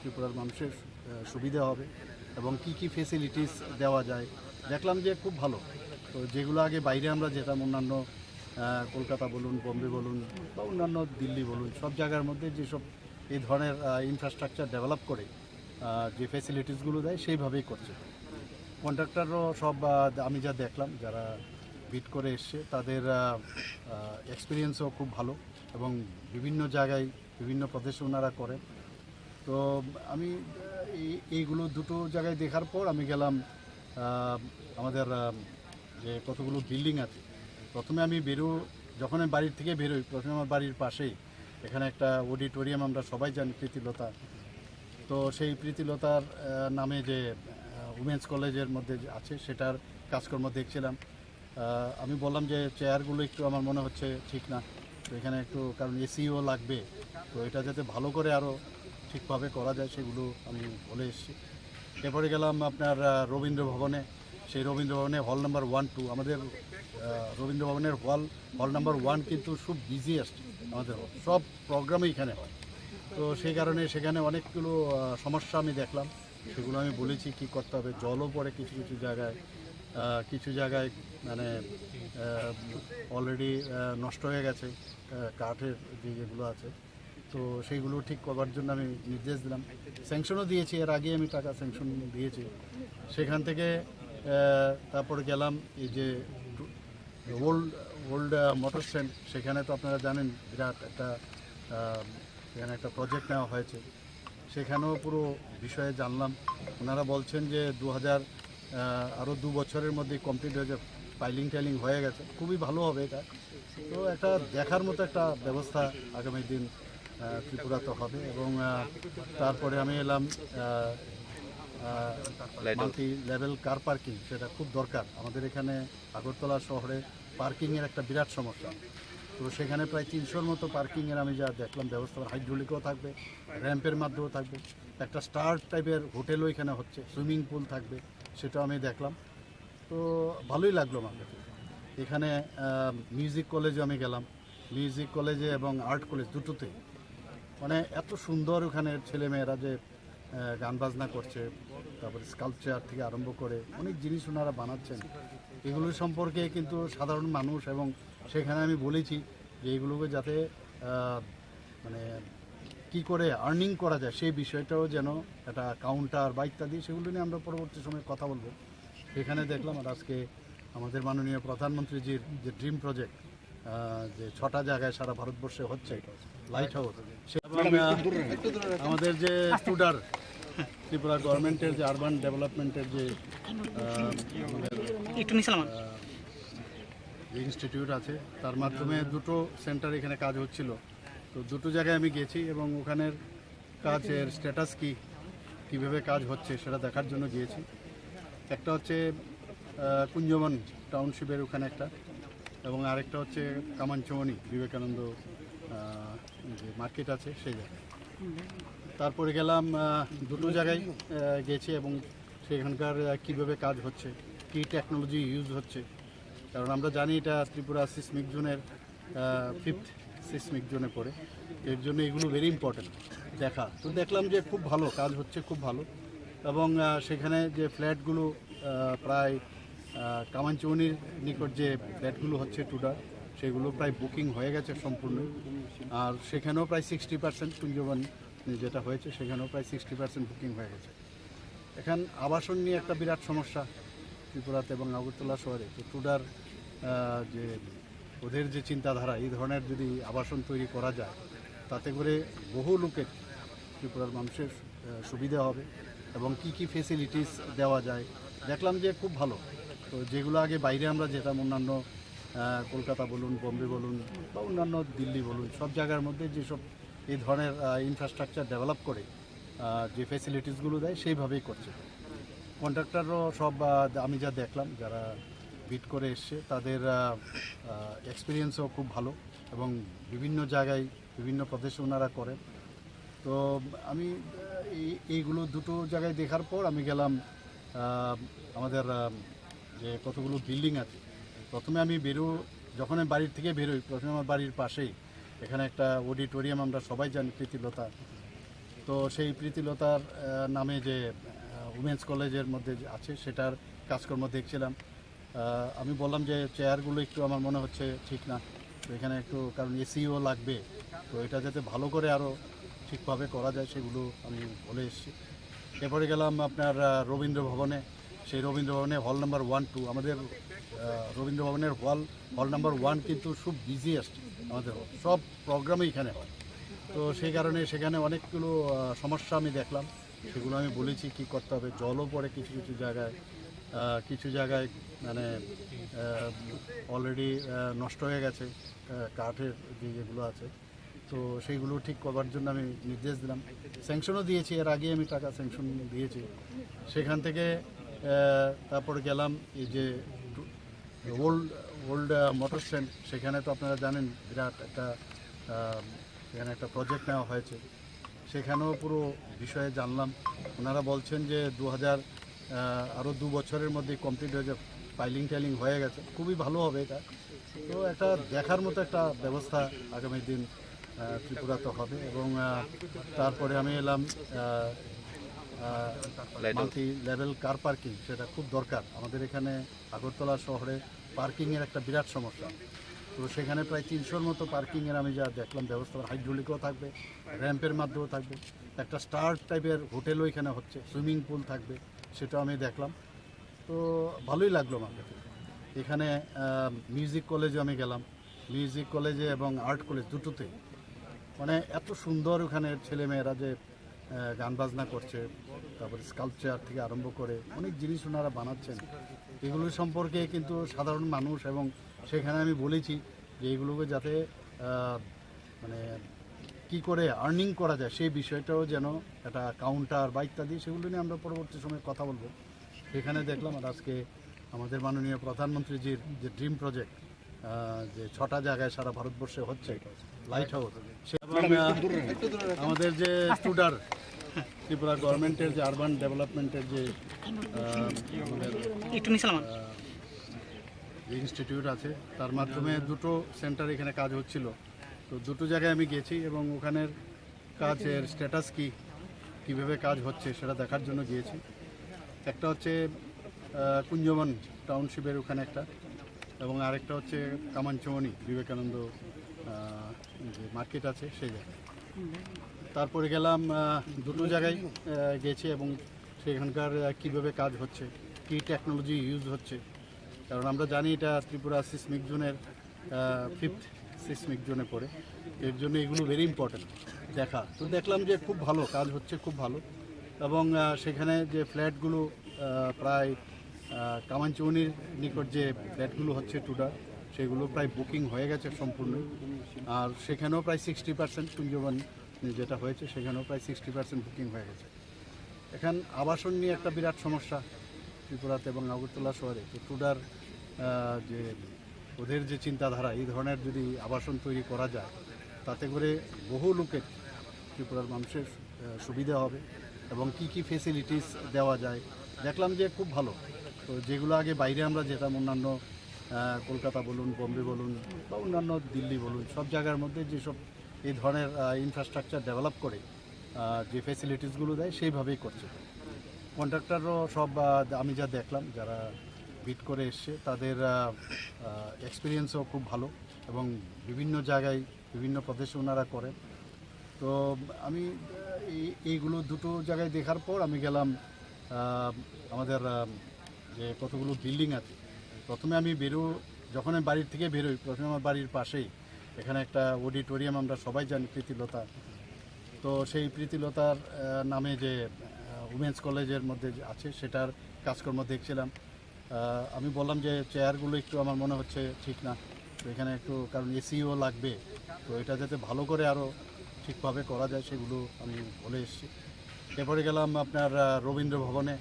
ত্রিপুরার মানুষের সুবিধা হবে এবং কি কি ফেসিলিটিস দেওয়া যায় দেখলাম যে খুব ভালো। তো যেগুলো আগে বাইরে আমরা যেতাম, অন্যান্য কলকাতা বলুন, বোম্বে বলুন বা অন্যান্য দিল্লি বলুন, সব জায়গার মধ্যে যেসব এই ধরনের ইনফ্রাস্ট্রাকচার ডেভেলপ করে যে ফেসিলিটিসগুলো দেয় সেইভাবেই করছে। কন্ট্রাক্টরও সব আমি যা দেখলাম যারা বিট করে এসছে তাদের এক্সপিরিয়েন্সও খুব ভালো এবং বিভিন্ন জায়গায় বিভিন্ন প্রদেশে ওনারা করেন। তো আমি এইগুলো দুটো জায়গায় দেখার পর আমি গেলাম আমাদের যে কতগুলো বিল্ডিং আছে। প্রথমে আমি যখন আমি বাড়ির থেকে বেরোই, প্রথমে আমার বাড়ির পাশেই এখানে একটা অডিটোরিয়াম, আমরা সবাই জানি প্রীতিলতা। তো সেই প্রীতিলতার নামে যে উমেন্স কলেজের মধ্যে আছে সেটার কাজকর্ম দেখছিলাম। আমি বললাম যে চেয়ারগুলো একটু আমার মনে হচ্ছে ঠিক না, তো এখানে একটু, কারণ এসিও লাগবে, তো এটা যাতে ভালো করে আরও ঠিকভাবে করা যায় সেগুলো আমি বলে এসেছি। এরপরে গেলাম আপনার রবীন্দ্র ভবনে। সেই রবীন্দ্র ভবনে হল নাম্বার 1, 2 আমাদের রবীন্দ্র ভবনের হল নাম্বার 1 কিন্তু খুব বিজিয়েস্ট আমাদের, সব প্রোগ্রামই এখানে হয়। তো সেই কারণে সেখানে অনেকগুলো সমস্যা আমি দেখলাম, সেগুলো আমি বলেছি কি করতে হবে। জলও পড়ে কিছু কিছু জায়গায় মানে অলরেডি নষ্ট হয়ে গেছে কাঠের যেগুলো আছে, তো সেইগুলো ঠিক করবার জন্য আমি নির্দেশ দিলাম। স্যাংশনও দিয়েছি, এর আগে আমি টাকা স্যাংশন দিয়েছি। সেখান থেকে তারপরে গেলাম এই যে ওল্ড মোটর স্ট্যান্ড, সেখানে তো আপনারা জানেন বিরাট একটা এখানে একটা প্রজেক্ট নেওয়া হয়েছে, সেখানেও পুরো বিষয়ে জানলাম। ওনারা বলছেন যে আরও 2 বছরের মধ্যে কমপ্লিট হয়ে যাবে, টাইলিং হয়ে গেছে, খুবই ভালো হবে এটা। তো একটা দেখার মতো একটা ব্যবস্থা আগামী দিন ত্রিপুরাতে হবে। এবং তারপরে আমি এলাম মাল্টি লেভেল কার পার্কিং, সেটা খুব দরকার আমাদের এখানে আগরতলা শহরে। পার্কিংয়ের একটা বিরাট সমস্যা, তো সেখানে প্রায় 300-র মতো পার্কিংয়ের আমি যা দেখলাম ব্যবস্থা, হাইড্রোলিকও থাকবে, র্যাম্পের মাধ্যমেও থাকবে, একটা স্টার টাইপের হোটেলও এখানে হচ্ছে, সুইমিং পুল থাকবে, সেটাও আমি দেখলাম। তো ভালোই লাগলো আমার কাছে। এখানে মিউজিক কলেজে আমি গেলাম, মিউজিক কলেজে এবং আর্ট কলেজ দুটোতে মানে এত সুন্দর ওখানে ছেলেমেয়েরা যে গান বাজনা করছে, তারপরে স্কাল্পচার থেকে আরম্ভ করে অনেক জিনিস ওনারা বানাচ্ছেন। এগুলো সম্পর্কে কিন্তু সাধারণ মানুষ, এবং সেখানে আমি বলেছি যে এগুলোকে যাতে মানে কি করে আর্নিং করা যায় সেই বিষয়টাও যেন একটা কাউন্টার বা ইত্যাদি, সেগুলো নিয়ে আমরা পরবর্তী সময়ে কথা বলবো। সেখানে দেখলাম। আর আজকে আমাদের মাননীয় প্রধানমন্ত্রীজির যে ড্রিম প্রজেক্ট, যে 6টা জায়গায় সারা ভারতবর্ষে হচ্ছে লাইট হাউস, আমাদের যে টুডার ত্রিপুরা গভর্নমেন্টের যে আরবান ডেভেলপমেন্টের যে ইনস্টিটিউট আছে তার মাধ্যমে দুটো সেন্টার এখানে কাজ হচ্ছিল। তো দুটো জায়গায় আমি গেছি এবং ওখানের কাজের স্ট্যাটাস কীভাবে কাজ হচ্ছে সেটা দেখার জন্য গিয়েছি। একটা হচ্ছে কুঞ্জবন টাউনশিপের ওখানে একটা, এবং আরেকটা হচ্ছে কামানচমনি বিবেকানন্দ যে মার্কেট আছে সেই জায়গায়। তারপরে গেলাম দুটো জায়গায় গেছি এবং সেখানকার কীভাবে কাজ হচ্ছে, কী টেকনোলজি ইউজ হচ্ছে, কারণ আমরা জানি এটা ত্রিপুরা সিসমিক জোনের 5th সিসমিক জোনে পড়ে, এর জন্য এগুলো ভেরি ইম্পর্টেন্ট দেখা। তো দেখলাম যে খুব ভালো কাজ হচ্ছে, খুব ভালো। এবং সেখানে যে ফ্ল্যাটগুলো প্রায় কামানচৌনির নিকট যে ফ্ল্যাটগুলো হচ্ছে টুডার, সেগুলো প্রায় বুকিং হয়ে গেছে সম্পূর্ণ। আর সেখানেও প্রায় 60% কুঞ্জবন যেটা হয়েছে সেখানেও প্রায় 60% বুকিং হয়ে গেছে। এখন আবাসন নিয়ে একটা বিরাট সমস্যা ত্রিপুরাতে এবং আগরতলা শহরে। তো টুডার যে ওদের যে চিন্তাধারা, এই ধরনের যদি আবাসন তৈরি করা যায় তাতে করে বহু লোকের, ত্রিপুরার মানুষের সুবিধা হবে এবং কি কি ফেসিলিটিস দেওয়া যায় দেখলাম যে খুব ভালো। তো যেগুলো আগে বাইরে আমরা যেতাম, অন্যান্য কলকাতা বলুন, বম্বে বলুন বা অন্যান্য দিল্লি বলুন, সব জায়গার মধ্যে যেসব এই ধরনের ইনফ্রাস্ট্রাকচার ডেভেলপ করে যে ফেসিলিটিসগুলো দেয় সেইভাবেই করছে। কন্ট্রাক্টরও সব আমি যা দেখলাম যারা বিট করে এসছে তাদের এক্সপিরিয়েন্সও খুব ভালো এবং বিভিন্ন জায়গায় বিভিন্ন প্রদেশে ওনারা করেন। তো আমি এইগুলো দুটো জায়গায় দেখার পর আমি গেলাম আমাদের যে কতগুলো বিল্ডিং আছে। প্রথমে আমি যখন আমি বাড়ির থেকে বেরোই, প্রথমে আমার বাড়ির পাশেই এখানে একটা অডিটোরিয়াম, আমরা সবাই জানি প্রীতিলতা। তো সেই প্রীতিলতার নামে যে উমেন্স কলেজের মধ্যে আছে সেটার কাজকর্ম দেখছিলাম। আমি বললাম যে চেয়ারগুলো একটু আমার মনে হচ্ছে ঠিক না, তো এখানে একটু, কারণ এসিও লাগবে, তো এটা যাতে ভালো করে আরও ঠিকভাবে করা যায় সেগুলো আমি বলে এসেছি। এরপরে গেলাম আপনার রবীন্দ্র ভবনে। সেই রবীন্দ্র ভবনে হল নাম্বার 1, 2 আমাদের রবীন্দ্র ভবনের হল নাম্বার 1 কিন্তু খুব বিজি আসছে, আমাদের সব প্রোগ্রামই এখানে হয়। তো সেই কারণে সেখানে অনেকগুলো সমস্যা আমি দেখলাম, সেগুলো আমি বলেছি কি করতে হবে। জলও পড়ে কিছু কিছু জায়গায় মানে অলরেডি নষ্ট হয়ে গেছে কাঠের যেগুলো আছে, তো সেইগুলো ঠিক করবার জন্য আমি নির্দেশ দিলাম। স্যাংশনও দিয়েছি, এর আগে আমি টাকা স্যাংশন দিয়েছি। সেখান থেকে তারপরে গেলাম এই যে ওল্ড মোটর স্ট্যান্ড, সেখানে তো আপনারা জানেন বিরাট একটা এখানে একটা প্রজেক্ট নেওয়া হয়েছে, সেখানেও পুরো বিষয়ে জানলাম। ওনারা বলছেন যে আরও 2 বছরের মধ্যে কমপ্লিট হয়ে যাবে, টাইলিং হয়ে গেছে, খুবই ভালো হবে এটা। তো একটা দেখার মতো একটা ব্যবস্থা আগামী দিন ত্রিপুরাতে হবে। এবং তারপরে আমি এলাম মাল্টি লেভেল কার পার্কিং, সেটা খুব দরকার আমাদের এখানে আগরতলা শহরে। পার্কিংয়ের একটা বিরাট সমস্যা, তো সেখানে প্রায় 300-র মতো পার্কিংয়ের আমি যা দেখলাম ব্যবস্থা, হাইড্রোলিকও থাকবে, র্যাম্পের মাধ্যমেও থাকবে, একটা স্টার টাইপের হোটেলও এখানে হচ্ছে, সুইমিং পুল থাকবে, সেটাও আমি দেখলাম। তো ভালোই লাগলো আমার কাছে। এখানে মিউজিক কলেজে আমি গেলাম, মিউজিক কলেজে এবং আর্ট কলেজ দুটোতে মানে এত সুন্দর ওখানে ছেলেমেয়েরা যে গান বাজনা করছে, তারপরে স্কাল্পচার থেকে আরম্ভ করে অনেক জিনিস ওনারা বানাচ্ছেন, এগুলো সম্পর্কে কিন্তু সাধারণ মানুষ, এবং সেখানে আমি বলেছি যে এগুলোকে যাতে মানে কি করে আর্নিং করা যায় সেই বিষয়টাও যেন একটা কাউন্টার বা ইত্যাদি, সেগুলো নিয়ে আমরা পরবর্তী সময়ে কথা বলবো। সেখানে দেখলাম। আর আজকে আমাদের মাননীয় প্রধানমন্ত্রীজির যে ড্রিম প্রজেক্ট, যে 6টা জায়গায় সারা ভারতবর্ষে হচ্ছে লাইট হাউস, আমাদের যে টুডার ত্রিপুরা গভর্নমেন্টের যে আরবান ডেভেলপমেন্টের যে ইনস্টিটিউট আছে, তার মাধ্যমে 2টো সেন্টার এখানে কাজ হচ্ছিল। তো 2টো জায়গায় আমি গেছি এবং ওখানের কাজের স্ট্যাটাস কীভাবে কাজ হচ্ছে সেটা দেখার জন্য গিয়েছি। একটা হচ্ছে কুঞ্জবন টাউনশিপের ওখানে একটা, এবং আরেকটা হচ্ছে কামানচৌনি বিবেকানন্দ যে মার্কেট আছে সেই জায়গায়। তারপরে গেলাম 2টো জায়গায় গেছি এবং সেখানকার কীভাবে কাজ হচ্ছে, কী টেকনোলজি ইউজ হচ্ছে, কারণ আমরা জানি এটা ত্রিপুরা সিসমিক জোনের 5th সিসমিক জোনে পড়ে, এর জন্য এগুলো ভেরি ইম্পর্টেন্ট দেখা। তো দেখলাম যে খুব ভালো কাজ হচ্ছে, খুব ভালো। এবং সেখানে যে ফ্ল্যাটগুলো প্রায় কামানচৌনির নিকট যে ফ্ল্যাটগুলো হচ্ছে টুডার, সেগুলো প্রায় বুকিং হয়ে গেছে সম্পূর্ণ। আর সেখানেও প্রায় 60% কুঞ্জবন যেটা হয়েছে সেখানেও প্রায় 60% বুকিং হয়ে গেছে। এখন আবাসন নিয়ে একটা বিরাট সমস্যা ত্রিপুরাতে এবং আগরতলা শহরে। তো টুডার যে ওদের যে চিন্তাধারা, এই ধরনের যদি আবাসন তৈরি করা যায় তাতে করে বহু লোকের, ত্রিপুরার মানুষের সুবিধা হবে এবং কি কি ফেসিলিটিস দেওয়া যায় দেখলাম যে খুব ভালো। তো যেগুলো আগে বাইরে আমরা যেতাম, অন্যান্য কলকাতা বলুন, বম্বে বলুন বা অন্যান্য দিল্লি বলুন, সব জায়গার মধ্যে যেসব এই ধরনের ইনফ্রাস্ট্রাকচার ডেভেলপ করে যে ফ্যাসিলিটিসগুলো দেয় সেইভাবেই করছে। কন্ট্রাক্টরও সব আমি যা দেখলাম যারা বিট করে এসছে তাদের এক্সপিরিয়েন্সও খুব ভালো এবং বিভিন্ন জায়গায় বিভিন্ন প্রদেশে ওনারা করেন। তো আমি এইগুলো দুটো জায়গায় দেখার পর আমি গেলাম আমাদের যে কতগুলো বিল্ডিং আছে। প্রথমে আমি যখন আমি বাড়ির থেকে বেরোই, প্রথমে আমার বাড়ির পাশেই এখানে একটা অডিটোরিয়াম, আমরা সবাই জানি প্রীতিলতা। তো সেই প্রীতিলতার নামে যে উমেন্স কলেজের মধ্যে আছে সেটার কাজকর্ম দেখছিলাম। আমি বললাম যে চেয়ারগুলো একটু আমার মনে হচ্ছে ঠিক না, তো এখানে একটু, কারণ এসিও লাগবে, তো এটা যাতে ভালো করে আরও ঠিকভাবে করা যায় সেগুলো আমি বলে এসেছি। এরপরে গেলাম আপনার রবীন্দ্র ভবনে।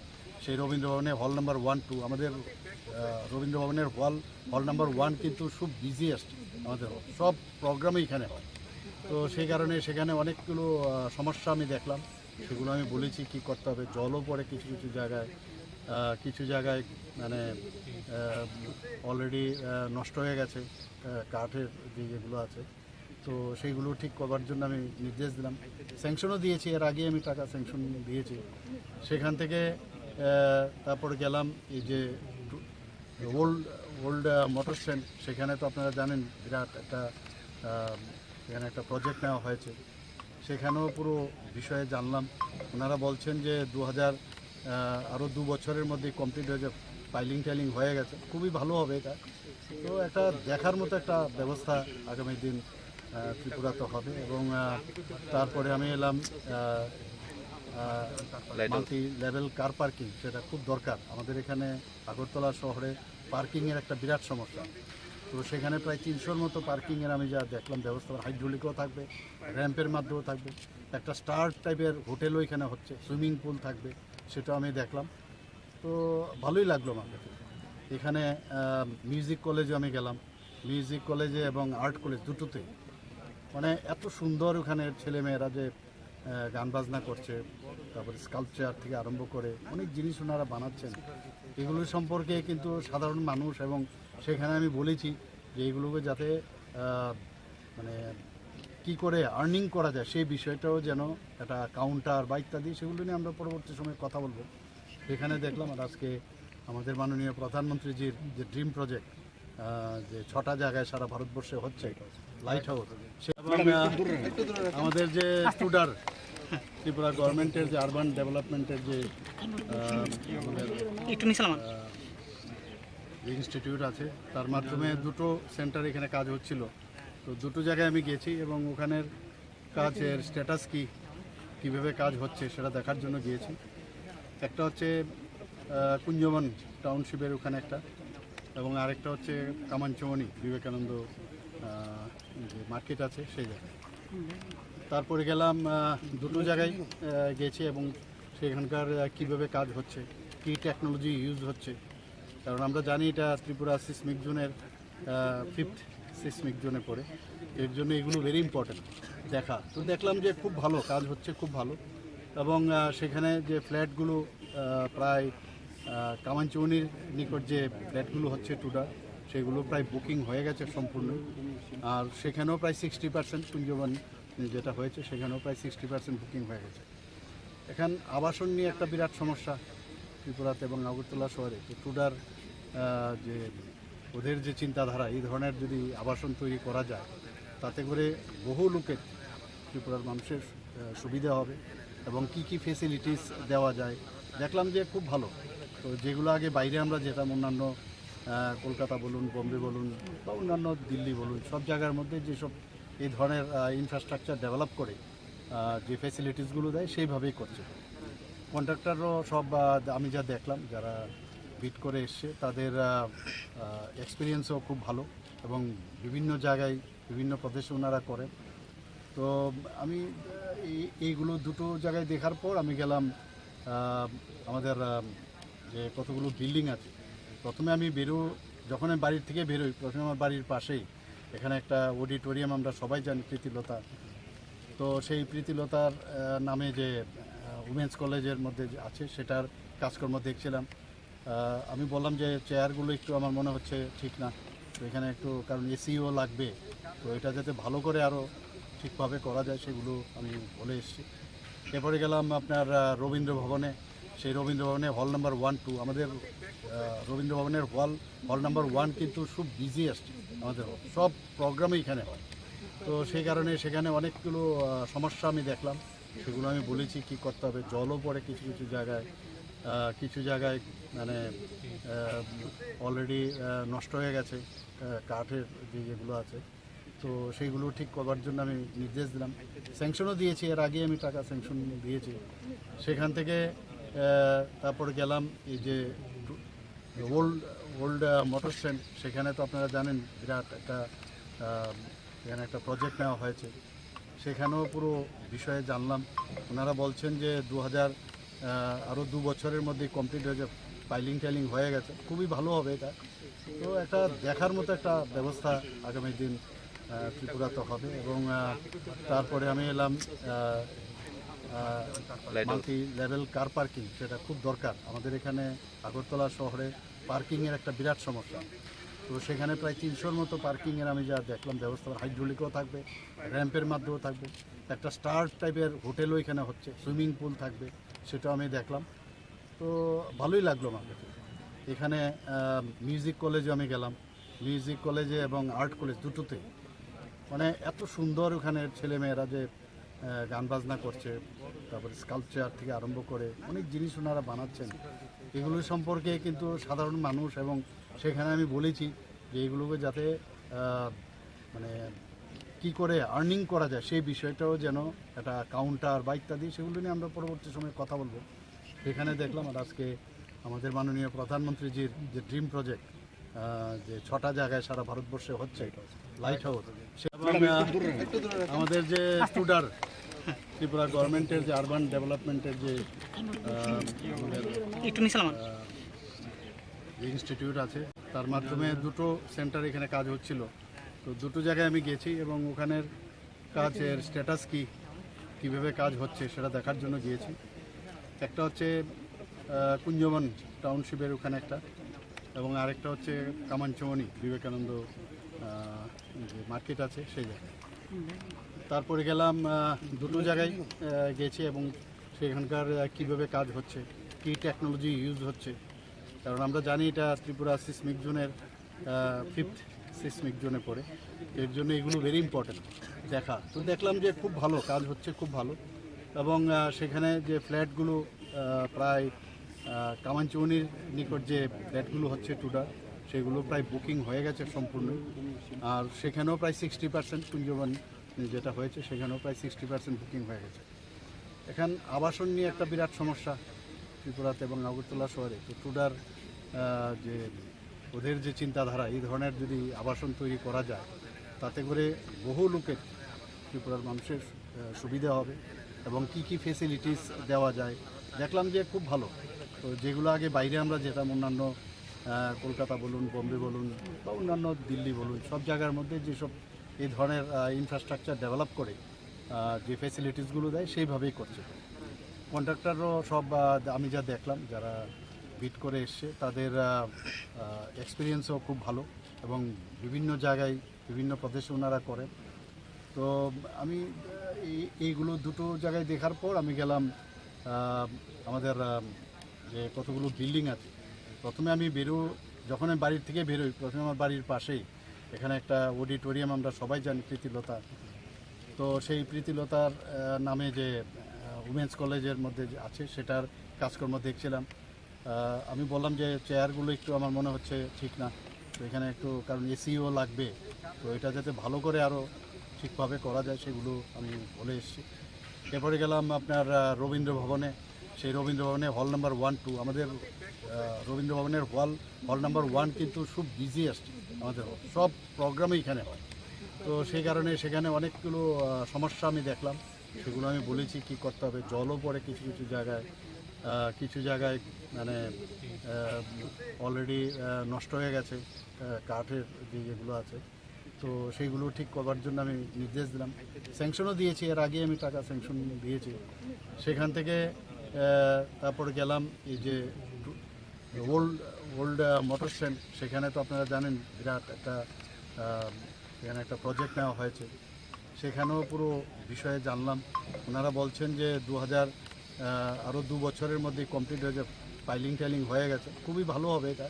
সেই রবীন্দ্র ভবনে হল নাম্বার 1, 2 আমাদের রবীন্দ্র ভবনের হল নাম্বার 1 কিন্তু খুব বিজিয়েস্ট, আমাদের সব প্রোগ্রামই এখানে হয়। তো সেই কারণে সেখানে অনেকগুলো সমস্যা আমি দেখলাম, সেগুলো আমি বলেছি কী করতে হবে। জলও পড়ে কিছু কিছু জায়গায় মানে অলরেডি নষ্ট হয়ে গেছে কাঠের যেগুলো আছে, তো সেইগুলো ঠিক করবার জন্য আমি নির্দেশ দিলাম। স্যাংশনও দিয়েছি, এর আগে আমি টাকা স্যাংশন দিয়েছি। সেখান থেকে তারপরে গেলাম এই যে ওল্ড মোটর স্ট্যান্ড, সেখানে তো আপনারা জানেন বিরাট একটা এখানে একটা প্রজেক্ট নেওয়া হয়েছে, সেখানেও পুরো বিষয়ে জানলাম। ওনারা বলছেন যে আরও 2 বছরের মধ্যে কমপ্লিট হয়ে যাবে, টাইলিং হয়ে গেছে, খুবই ভালো হবে এটা। তো একটা দেখার মতো একটা ব্যবস্থা আগামী দিন ত্রিপুরাতে হবে। এবং তারপরে আমি এলাম মাল্টি লেভেল কার পার্কিং, সেটা খুব দরকার আমাদের এখানে আগরতলা শহরে। পার্কিংয়ের একটা বিরাট সমস্যা, তো সেখানে প্রায় 300-র মতো পার্কিংয়ের আমি যা দেখলাম ব্যবস্থা, হাইড্রোলিকও থাকবে, র্যাম্পের মাধ্যমেও থাকবে, একটা স্টার টাইপের হোটেলও এখানে হচ্ছে, সুইমিং পুল থাকবে, সেটাও আমি দেখলাম। তো ভালোই লাগলো আমার কাছে। এখানে মিউজিক কলেজে আমি গেলাম, মিউজিক কলেজে এবং আর্ট কলেজ দুটোতে মানে এত সুন্দর ওখানে ছেলেমেয়েরা যে গান বাজনা করছে, তারপরে স্কাল্পচার থেকে আরম্ভ করে অনেক জিনিস ওনারা বানাচ্ছেন। এগুলো সম্পর্কে কিন্তু সাধারণ মানুষ, এবং সেখানে আমি বলেছি যে এইগুলোকে যাতে মানে কি করে আর্নিং করা যায় সেই বিষয়টাও যেন একটা কাউন্টার বা ইত্যাদি, সেগুলো নিয়ে আমরা পরবর্তী সময়ে কথা বলবো। সেখানে দেখলাম। আর আজকে আমাদের মাননীয় প্রধানমন্ত্রীজির যে ড্রিম প্রজেক্ট, যে 6টা জায়গায় সারা ভারতবর্ষে হচ্ছে লাইট হাউস, এবং আমাদের যে টুডার ত্রিপুরা গভর্নমেন্টের যে আরবান ডেভেলপমেন্টের যে ইনস্টিটিউট আছে, তার মাধ্যমে 2টো সেন্টার এখানে কাজ হচ্ছিল। তো 2টো জায়গায় আমি গেছি এবং ওখানের কাজের স্ট্যাটাস কীভাবে কাজ হচ্ছে সেটা দেখার জন্য গিয়েছি। একটা হচ্ছে কুঞ্জবন টাউনশিপের ওখানে একটা, এবং আরেকটা হচ্ছে কামানচৌনি বিবেকানন্দ যে মার্কেট আছে সেই জায়গায়। তারপরে গেলাম 2টো জায়গায় গেছি, এবং সেখানকার কীভাবে কাজ হচ্ছে, কী টেকনোলজি ইউজ হচ্ছে। কারণ আমরা জানি এটা ত্রিপুরা সিসমিক জোনের 5th সিসমিক জোনে পড়ে, এর জন্য এগুলো ভেরি ইম্পর্টেন্ট দেখা। তো দেখলাম যে খুব ভালো কাজ হচ্ছে, খুব ভালো। এবং সেখানে যে ফ্ল্যাটগুলো প্রায় কামানচৌনির নিকট যে ফ্ল্যাটগুলো হচ্ছে টুডার, সেগুলো প্রায় বুকিং হয়ে গেছে সম্পূর্ণ। আর সেখানেও প্রায় 60% কুঞ্জবন যেটা হয়েছে সেখানেও প্রায় 60% বুকিং হয়ে গেছে। এখান আবাসন নিয়ে একটা বিরাট সমস্যা ত্রিপুরাতে এবং আগরতলা শহরে। তো টুডার যে ওদের যে চিন্তাধারা, এই ধরনের যদি আবাসন তৈরি করা যায়, তাতে করে বহু লোকের, ত্রিপুরার মানুষের সুবিধা হবে। এবং কি কি ফেসিলিটিস দেওয়া যায় দেখলাম যে খুব ভালো। তো যেগুলো আগে বাইরে আমরা যেতাম, অন্যান্য কলকাতা বলুন, বোম্বে বলুন, বা অন্যান্য দিল্লি বলুন, সব জায়গার মধ্যে যেসব এই ধরনের ইনফ্রাস্ট্রাকচার ডেভেলপ করে যে ফ্যাসিলিটিসগুলো দেয় সেইভাবেই করছে। কন্ট্রাক্টরও সব আমি যা দেখলাম যারা বিট করে এসছে তাদের এক্সপিরিয়েন্সও খুব ভালো, এবং বিভিন্ন জায়গায় বিভিন্ন প্রদেশে ওনারা করেন। তো আমি এইগুলো 2টো জায়গায় দেখার পর আমি গেলাম আমাদের যে কতগুলো বিল্ডিং আছে। প্রথমে আমি যখন আমি বাড়ির থেকে বেরোই, প্রথমে আমার বাড়ির পাশেই এখানে একটা অডিটোরিয়াম, আমরা সবাই জানি প্রীতিলতা। তো সেই প্রীতিলতার নামে যে উমেন্স কলেজের মধ্যে আছে সেটার কাজকর্ম দেখছিলাম। আমি বললাম যে চেয়ারগুলো একটু আমার মনে হচ্ছে ঠিক না, তো এখানে একটু, কারণ এসিও লাগবে, তো এটা যাতে ভালো করে আরও ঠিকভাবে করা যায় সেগুলো আমি বলে এসেছি। এরপরে গেলাম আপনার রবীন্দ্র ভবনে, সেই রবীন্দ্র ভবনে হল নাম্বার 1, 2 আমাদের রবীন্দ্র ভবনের হল নাম্বার 1 কিন্তু খুব বিজি আসছে, আমাদের সব প্রোগ্রামই এখানে হয়। তো সেই কারণে সেখানে অনেকগুলো সমস্যা আমি দেখলাম, সেগুলো আমি বলেছি কি করতে হবে। জলও পড়ে কিছু কিছু জায়গায় মানে অলরেডি নষ্ট হয়ে গেছে কাঠের যেগুলো আছে, তো সেইগুলো ঠিক করবার জন্য আমি নির্দেশ দিলাম, স্যাংশনও দিয়েছি। এর আগে আমি টাকা স্যাংশন দিয়েছি। সেখান থেকে তারপরে গেলাম এই যে ওল্ড মোটর স্ট্যান্ড, সেখানে তো আপনারা জানেন বিরাট একটা এখানে একটা প্রজেক্ট নেওয়া হয়েছে, সেখানেও পুরো বিষয়ে জানলাম। ওনারা বলছেন যে আরও 2 বছরের মধ্যে কমপ্লিট হয়ে যাবে, টাইলিং হয়ে গেছে, খুবই ভালো হবে এটা। তো একটা দেখার মতো একটা ব্যবস্থা আগামী দিন ত্রিপুরাতে হবে। এবং তারপরে আমি এলাম মাল্টি লেভেল কার পার্কিং, সেটা খুব দরকার আমাদের এখানে আগরতলা শহরে। পার্কিংয়ের একটা বিরাট সমস্যা, তো সেখানে প্রায় 300-র মতো পার্কিংয়ের আমি যা দেখলাম ব্যবস্থা, হাইড্রোলিকও থাকবে, র্যাম্পের মাধ্যমেও থাকবে, একটা স্টার টাইপের হোটেলও এখানে হচ্ছে, সুইমিং পুল থাকবে, সেটাও আমি দেখলাম। তো ভালোই লাগলো আমার কাছে। এখানে মিউজিক কলেজে আমি গেলাম, মিউজিক কলেজে এবং আর্ট কলেজ দুটোতে মানে এত সুন্দর ওখানে ছেলেমেয়েরা যে গান বাজনা করছে, তারপরে স্কাল্পচার থেকে আরম্ভ করে অনেক জিনিস ওনারা বানাচ্ছেন, এগুলো সম্পর্কে কিন্তু সাধারণ মানুষ, এবং সেখানে আমি বলেছি যে এগুলোকে যাতে মানে কি করে আর্নিং করা যায় সেই বিষয়টাও যেন একটা কাউন্টার বা ইত্যাদি, সেগুলো নিয়ে আমরা পরবর্তী সময়ে কথা বলবো। সেখানে দেখলাম আর আজকে আমাদের মাননীয় প্রধানমন্ত্রীজির যে ড্রিম প্রজেক্ট, যে 6টা জায়গায় সারা ভারতবর্ষে হচ্ছে লাইট হাউস, আমাদের যে টুডার ত্রিপুরা গভর্নমেন্টের যে আরবান ডেভেলপমেন্টের যে ইনস্টিটিউট আছে, তার মাধ্যমে 2টো সেন্টার এখানে কাজ হচ্ছিল। তো 2টো জায়গায় আমি গেছি এবং ওখানের কাজের স্ট্যাটাস কীভাবে কাজ হচ্ছে সেটা দেখার জন্য গিয়েছি। একটা হচ্ছে কুঞ্জবন টাউনশিপের ওখানে একটা, এবং আরেকটা হচ্ছে কামানচমনি বিবেকানন্দ যে মার্কেট আছে সেই জায়গায়। তারপরে গেলাম 2টো জায়গায় গেছি এবং সেখানকার কীভাবে কাজ হচ্ছে, কী টেকনোলজি ইউজ হচ্ছে, কারণ আমরা জানি এটা ত্রিপুরা সিসমিক জোনের 5th সিসমিক জোনে পড়ে, এর জন্য এগুলো ভেরি ইম্পর্টেন্ট দেখা। তো দেখলাম যে খুব ভালো কাজ হচ্ছে, খুব ভালো। এবং সেখানে যে ফ্ল্যাটগুলো প্রায় কামানচৌনির নিকট যে ফ্ল্যাটগুলো হচ্ছে টুডার, সেগুলো প্রায় বুকিং হয়ে গেছে সম্পূর্ণ। আর সেখানেও প্রায় 60% কুঞ্জবন যেটা হয়েছে সেখানেও প্রায় 60% বুকিং হয়ে গেছে। এখান আবাসন নিয়ে একটা বিরাট সমস্যা ত্রিপুরাতে এবং আগরতলা শহরে। তো টুডার যে ওদের যে চিন্তাধারা, এই ধরনের যদি আবাসন তৈরি করা যায়, তাতে করে বহু লোকের, ত্রিপুরার মানুষের সুবিধা হবে এবং কি ফেসিলিটিস দেওয়া যায় দেখলাম যে খুব ভালো। তো যেগুলো আগে বাইরে আমরা যেতাম, অন্যান্য কলকাতা বলুন, বোম্বে বলুন বা অন্যান্য দিল্লি বলুন, সব জায়গার মধ্যে যেসব এই ধরনের ইনফ্রাস্ট্রাকচার ডেভেলপ করে যে ফেসিলিটিসগুলো দেয় সেইভাবেই করছে। কন্ট্রাক্টরও সব আমি যা দেখলাম, যারা বিট করে এসছে তাদের এক্সপিরিয়েন্সও খুব ভালো এবং বিভিন্ন জায়গায় বিভিন্ন প্রদেশে ওনারা করেন। তো আমি এইগুলো 2টো জায়গায় দেখার পর আমি গেলাম আমাদের যে কতগুলো বিল্ডিং আছে। প্রথমে আমি যখন আমি বাড়ির থেকে বেরোই, প্রথমে আমার বাড়ির পাশেই এখানে একটা অডিটোরিয়াম, আমরা সবাই জানি প্রীতিলতা। তো সেই প্রীতিলতার নামে যে উমেন্স কলেজের মধ্যে আছে, সেটার কাজকর্ম দেখছিলাম। আমি বললাম যে চেয়ারগুলো একটু আমার মনে হচ্ছে ঠিক না, তো এখানে একটু, কারণ এসিও লাগবে, তো এটা যাতে ভালো করে আরও ঠিকভাবে করা যায় সেগুলো আমি বলে এসেছি। এরপরে গেলাম আপনার রবীন্দ্র ভবনে, সেই রবীন্দ্র ভবনে হল নাম্বার 1, 2 আমাদের রবীন্দ্র ভবনের হল নাম্বার 1 কিন্তু খুব বিজি আসছে, আমাদের সব প্রোগ্রামই এখানে হয়। তো সেই কারণে সেখানে অনেকগুলো সমস্যা আমি দেখলাম, সেগুলো আমি বলেছি কি করতে হবে। জলও পড়ে কিছু জায়গায় মানে অলরেডি নষ্ট হয়ে গেছে কাঠের যেগুলো আছে, তো সেইগুলো ঠিক করবার জন্য আমি নির্দেশ দিলাম, স্যাংশনও দিয়েছি। এর আগে আমি টাকা স্যাংশন দিয়েছি। সেখান থেকে তারপরে গেলাম এই যে ওল্ড মোটর স্ট্যান্ড, সেখানে তো আপনারা জানেন বিরাট একটা এখানে একটা প্রজেক্ট নেওয়া হয়েছে, সেখানেও পুরো বিষয়ে জানলাম। ওনারা বলছেন যে আরও 2 বছরের মধ্যে কমপ্লিট হয়ে যাবে, টাইলিং হয়ে গেছে, খুবই ভালো হবে এটা।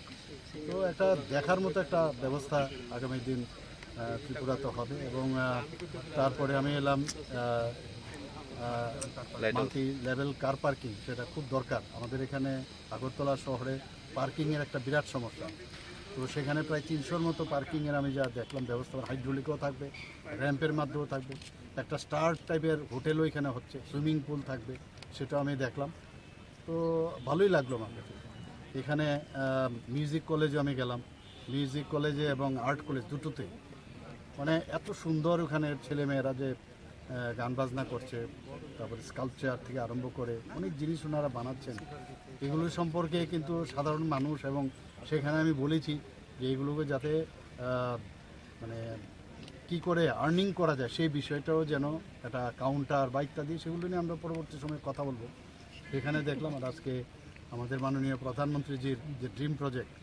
তো একটা দেখার মতো একটা ব্যবস্থা আগামী দিন ত্রিপুরাতে হবে। এবং তারপরে আমি এলাম মাল্টি লেভেল কার পার্কিং, সেটা খুব দরকার আমাদের এখানে আগরতলা শহরে। পার্কিংয়ের একটা বিরাট সমস্যা। তো সেখানে প্রায় 300-র মতো পার্কিংয়ের আমি যা দেখলাম ব্যবস্থা, হাইড্রোলিকও থাকবে, র্যাম্পের মাধ্যমেও থাকবে, একটা স্টার টাইপের হোটেলও এখানে হচ্ছে, সুইমিং পুল থাকবে, সেটাও আমি দেখলাম। তো ভালোই লাগলো আমার কাছে। এখানে মিউজিক কলেজে আমি গেলাম, মিউজিক কলেজে এবং আর্ট কলেজ দুটোতে মানে এত সুন্দর ওখানে ছেলেমেয়েরা যে গান বাজনা করছে, তারপরে স্কাল্পচার থেকে আরম্ভ করে অনেক জিনিস ওনারা বানাচ্ছেন। এগুলো সম্পর্কে কিন্তু সাধারণ মানুষ, এবং সেখানে আমি বলেছি যে এগুলোকে যাতে মানে কি করে আর্নিং করা যায় সেই বিষয়টাও যেন একটা কাউন্টার বা ইত্যাদি, সেগুলো নিয়ে আমরা পরবর্তী সময়ে কথা বলবো। সেখানে দেখলাম। আর আজকে আমাদের মাননীয় প্রধানমন্ত্রীজির যে ড্রিম প্রজেক্ট,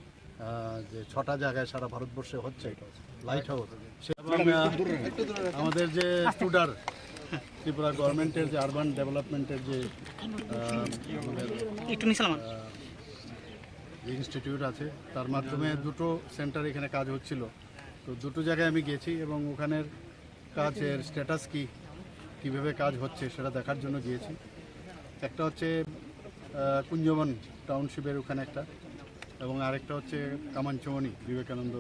যে 6টা জায়গায় সারা ভারতবর্ষে হচ্ছে লাইট হাউস, আমাদের যে স্টুডার ত্রিপুরা গভর্নমেন্টের যে আরবান ডেভেলপমেন্টের যে ইনস্টিটিউট আছে, তার মাধ্যমে 2টো সেন্টার এখানে কাজ হচ্ছিল। তো 2টো জায়গায় আমি গেছি এবং ওখানের কাজের স্ট্যাটাস কীভাবে কাজ হচ্ছে সেটা দেখার জন্য গিয়েছি। একটা হচ্ছে কুঞ্জবন টাউনশিপের ওখানে একটা, এবং আরেকটা হচ্ছে কামানচৌনি বিবেকানন্দ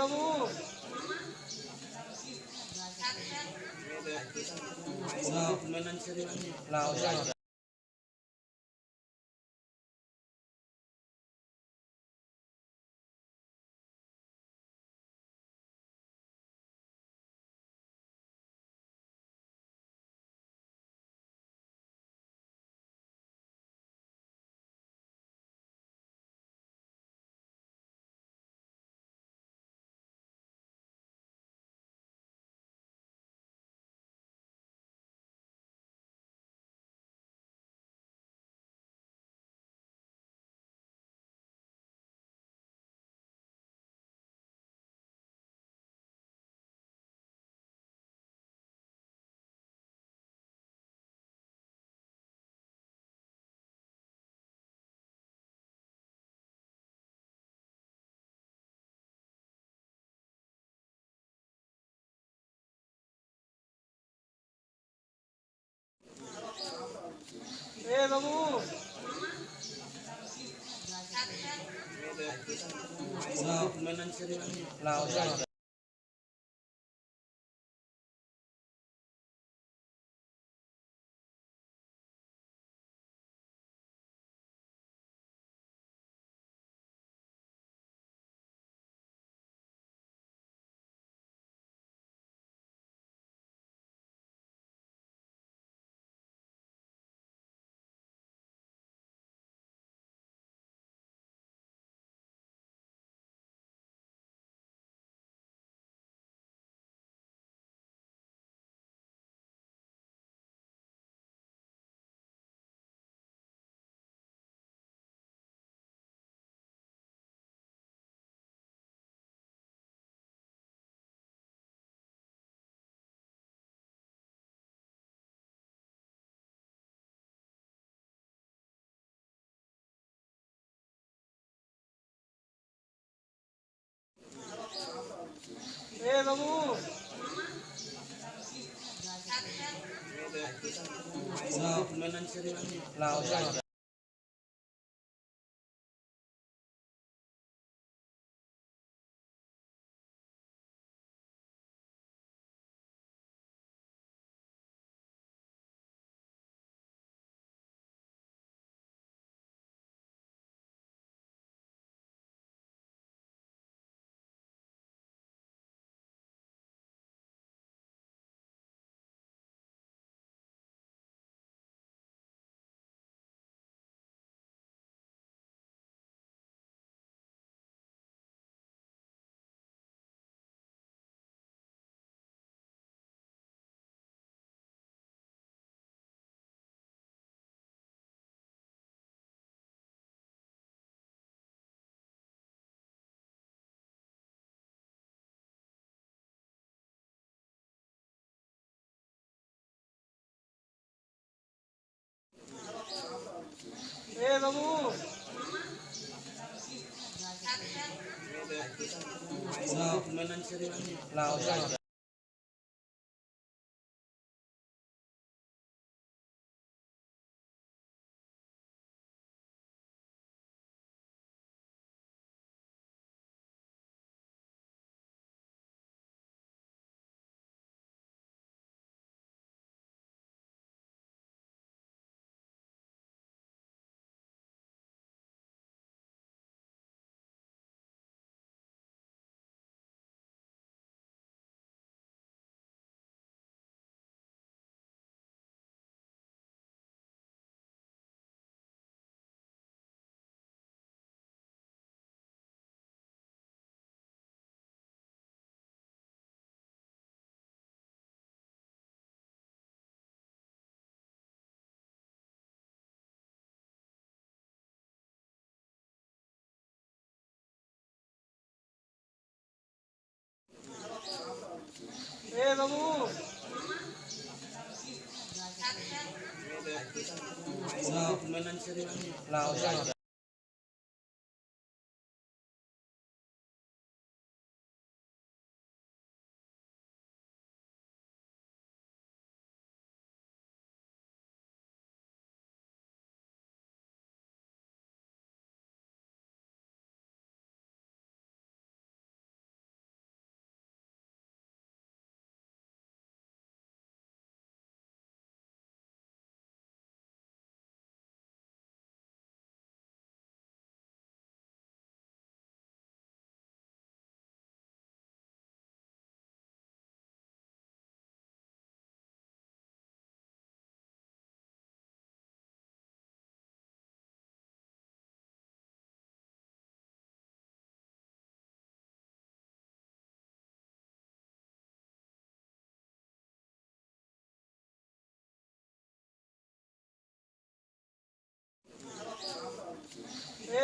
বাবু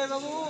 বাবু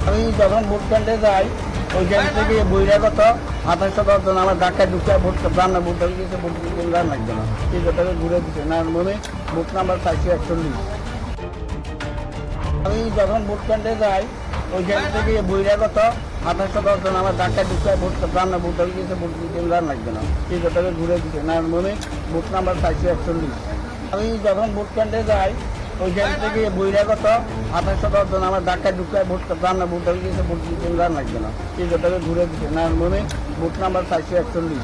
আমি যখন ভোট কেন্দ্রে যাই ওইখান থেকে বহিরাগত 2810 জন আমার ঢাকায় ঢুকে ভোট রান্না ভোট হয়ে গেছে, ভোট দিতে রান লাগবে না, এই কথাটা ঘুরে দিচ্ছে না মনে বুথ নাম্বার 441। আমি যখন ভোট কেন্দ্রে যাই ওইখান থেকে বহিরাগত 2810 জন আমার ঢাকায় ঢুকে ভোট রান্না ভোট হয়ে গেছে, ভোট দিতে রান লাগবে না, এই কথাটা ঘুরে দিচ্ছে না মনে বুথ নাম্বার 441। আমি যখন ভোট কেন্দ্রে যাই ওইখান থেকে বহিরাগত 2810 জন আমার ঢাকায় ঢুকে ভোট রান্না ভোট হয়ে গেছে, ভোট দিতে রান লাগবে না, এই কথাটা ঘুরে দিচ্ছে না মনে বুথ নাম্বার 441।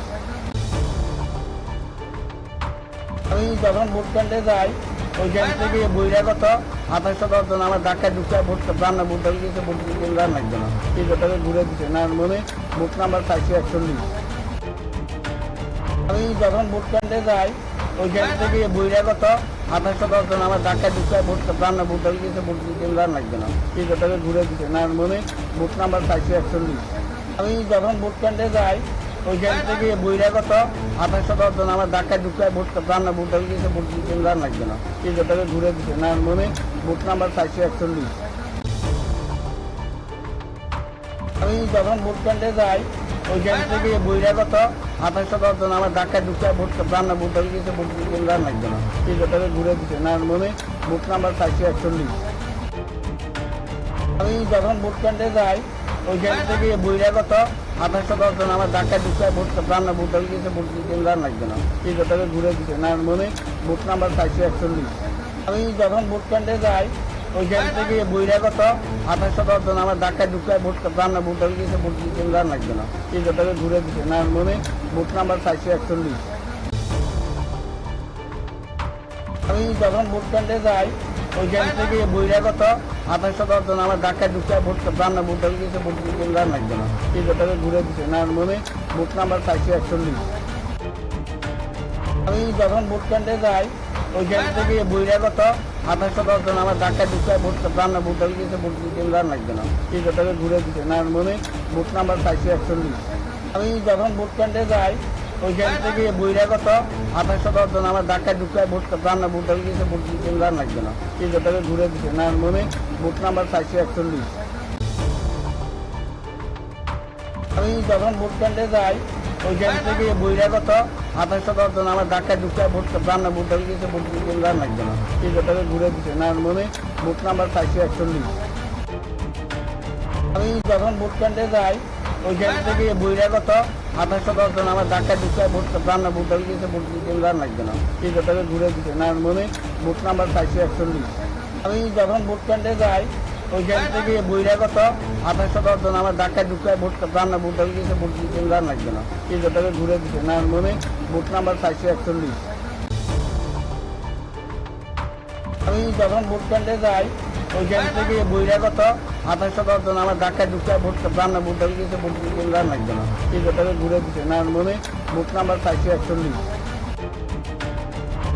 আমি যখন ভোট কেন্দ্রে যাই ওইখান থেকে বহিরাগত 2810 জন আমার ঢাকায় ঢুকে ভোট রান্না ভোট হয়ে গেছে, ভোট দিতে রান লাগবে না, এই কথাটা ঘুরে দিচ্ছে না মনে বুথ নাম্বার 441। আমি যখন ভোট কেন্দ্রে যাই ওইখান থেকে বহিরাগত 2810 জন আমার ঢাকায় ঢুকে ভোট রান্না ভোট হয়ে গেছে, ভোট দিতে রান লাগবে না, এই কথাটা ঘুরে দিচ্ছে না মনে বুথ নাম্বার 441। আমি যখন ভোট কেন্দ্রে যাই ওইখান থেকে বহিরাগত 2810 জন আমার ঢাকায় ঢুকে ভোট রান্না ভোট হয়ে গেছে, ভোট দিতে রান লাগবে না, এই কথাটা ঘুরে দিচ্ছে না মনে বুথ নাম্বার 441। আমি যখন ভোট কেন্দ্রে যাই ওইখান থেকে বহিরাগত 2810 জন আমার ঢাকায় ঢুকে ভোট রান্না ভোট হয়ে গেছে, ভোট দিতে রান লাগবে না, এই কথাটা ঘুরে দিচ্ছে না মনে বুথ নাম্বার 441। আমি যখন ভোট কেন্দ্রে যাই ওইখান থেকে বহিরাগত 2810 জন আমার ঢাকায় ঢুকে ভোট রান্না ভোট হয়ে গেছে, ভোট দিতে রান লাগবে না, এই কথাটা ঘুরে দিচ্ছে না মনে বুথ নাম্বার 441। আমি যখন ভোট কেন্দ্রে যাই ওইখান থেকে বহিরাগত 2810 জন আমার ঢাকায় ঢুকে ভোট রান্না ভোট হয়ে গেছে, ভোট দিতে রান লাগবে না, এই কথাটা ঘুরে দিচ্ছে না মনে বুথ নাম্বার 441। আমি যখন ভোট কেন্দ্রে যাই ওইখান থেকে বহিরাগত 2810 জন আমার ঢাকায় ঢুকে ভোট রান্না ভোট হয়ে গেছে, ভোট দিতে রান লাগবে না, এই কথাটা ঘুরে দিচ্ছে না মনে বুথ নাম্বার 441। আমি যখন ভোট কেন্দ্রে যাই ওইখান থেকে বহিরাগত 2810 জন আমার ঢাকায় ঢুকে ভোট রান্না ভোট হয়ে গেছে, ভোট দিতে রান লাগবে না, এই কথাটা ঘুরে দিচ্ছে না মনে বুথ নাম্বার 441। আমি যখন ভোট কেন্দ্রে যাই ওইখান থেকে বহিরাগত 2810 জন আমার ঢাকায় ঢুকায় ভোট রান্না ভোট হয়ে গেছে, ভোট দিতে রান লাগবে না, এই জোটাকে ঘুরে দিচ্ছে না মনে ভোট নাম্বার 441। আমি যখন ভোট কেন্দ্রে যাই ওইখান থেকে বহিরাগত 2810 জন আমার ঢাকায় ঢুকায় ভোট রান্না ভোট হয়ে গেছে, ভোট দিতে রান লাগবে না, এই জোটাকে ঘুরে দিচ্ছে না মনে ভোট নাম্বার 441। আমি যখন ভোট কেন্দ্রে যাই ওইখান থেকে বহিরাগত 2810 জন আমার ঢাকায় ঢুকায় ভোট রান্না ভোট হয়ে গেছে, ভোট দিতে রান লাগবে না, এই জোটাকে ঘুরে দিচ্ছে না মনে ভোট নাম্বার 441। আমি যখন ভোট কেন্দ্রে যাই ওইখান থেকে বহিরাগত 2810 জন আমার ঢাকায় ঢুকায় ভোট রান্না ভোট হয়ে গেছে, ভোট দিতে রান লাগবে না, এই জোটাকে ঘুরে দিচ্ছে না মনে ভোট নাম্বার 441। আমি যখন ভোট কেন্দ্রে যাই ওইখান থেকে বহিরাগত 2810 জন আমার ঢাকায় ঢুকায় ভোট রান্না ভোট হয়ে গেছে, ভোট দিতে রান লাগবে না, এই জোটাকে ঘুরে দিচ্ছে না মনে ভোট নাম্বার 441।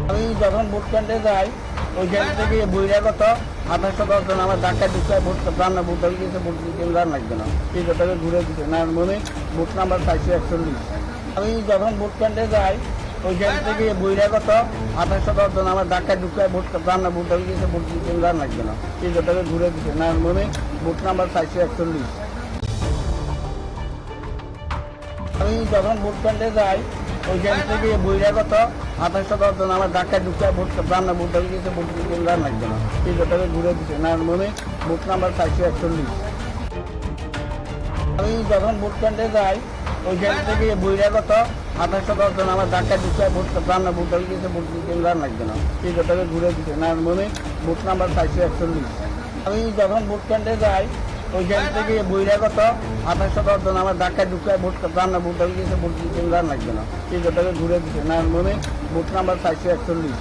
আমি যখন ভোট কেন্দ্রে যাই ওইখান থেকে বহিরাগত 2810 জন আমার ঢাকায় ঢুকায় ভোট রান্না ভোট হয়ে গেছে, ভোট দিতে রান লাগবে না, এই জোটাকে ঘুরে দিচ্ছে না মনে ভোট নাম্বার 441। আমি যখন ভোট কেন্দ্রে যাই ওইখান থেকে বহিরাগত 2810 জন আমার ঢাকায় ঢুকায় ভোট রান্না ভোট হয়ে গেছে, ভোট দিতে রান লাগবে না, এই জোটাকে ঘুরে দিচ্ছে না মনে ভোট নাম্বার 441। আমি যখন ভোট কেন্দ্রে যাই ওইখান থেকে বহিরাগত 2810 জন আমার ঢাকায় ঢুকায় ভোট রান্না ভোট হয়ে গেছে, ভোট দিতে রান লাগবে না, এই জোটাকে ঘুরে দিচ্ছে না মনে ভোট নাম্বার 441। আমি যখন ভোট কেন্দ্রে যাই ওইখান থেকে বহিরাগত 2810 জন আমার ঢাকায় ঢুকায় ভোট রান্না ভোট হয়ে গেছে, ভোট দিতে রান লাগবে না, এই জোটাকে ঘুরে দিচ্ছে না মনে ভোট নাম্বার 441। আমি যখন ভোট কেন্দ্রে যাই ওইখান থেকে বহিরাগত 2810 জন আমার ঢাকায় ঢুকায় ভোট রান্না ভোট হয়ে গেছে, ভোট দিতে রান লাগবে না, এই জোটাকে ঘুরে দিচ্ছে না মনে ভোট নাম্বার 441।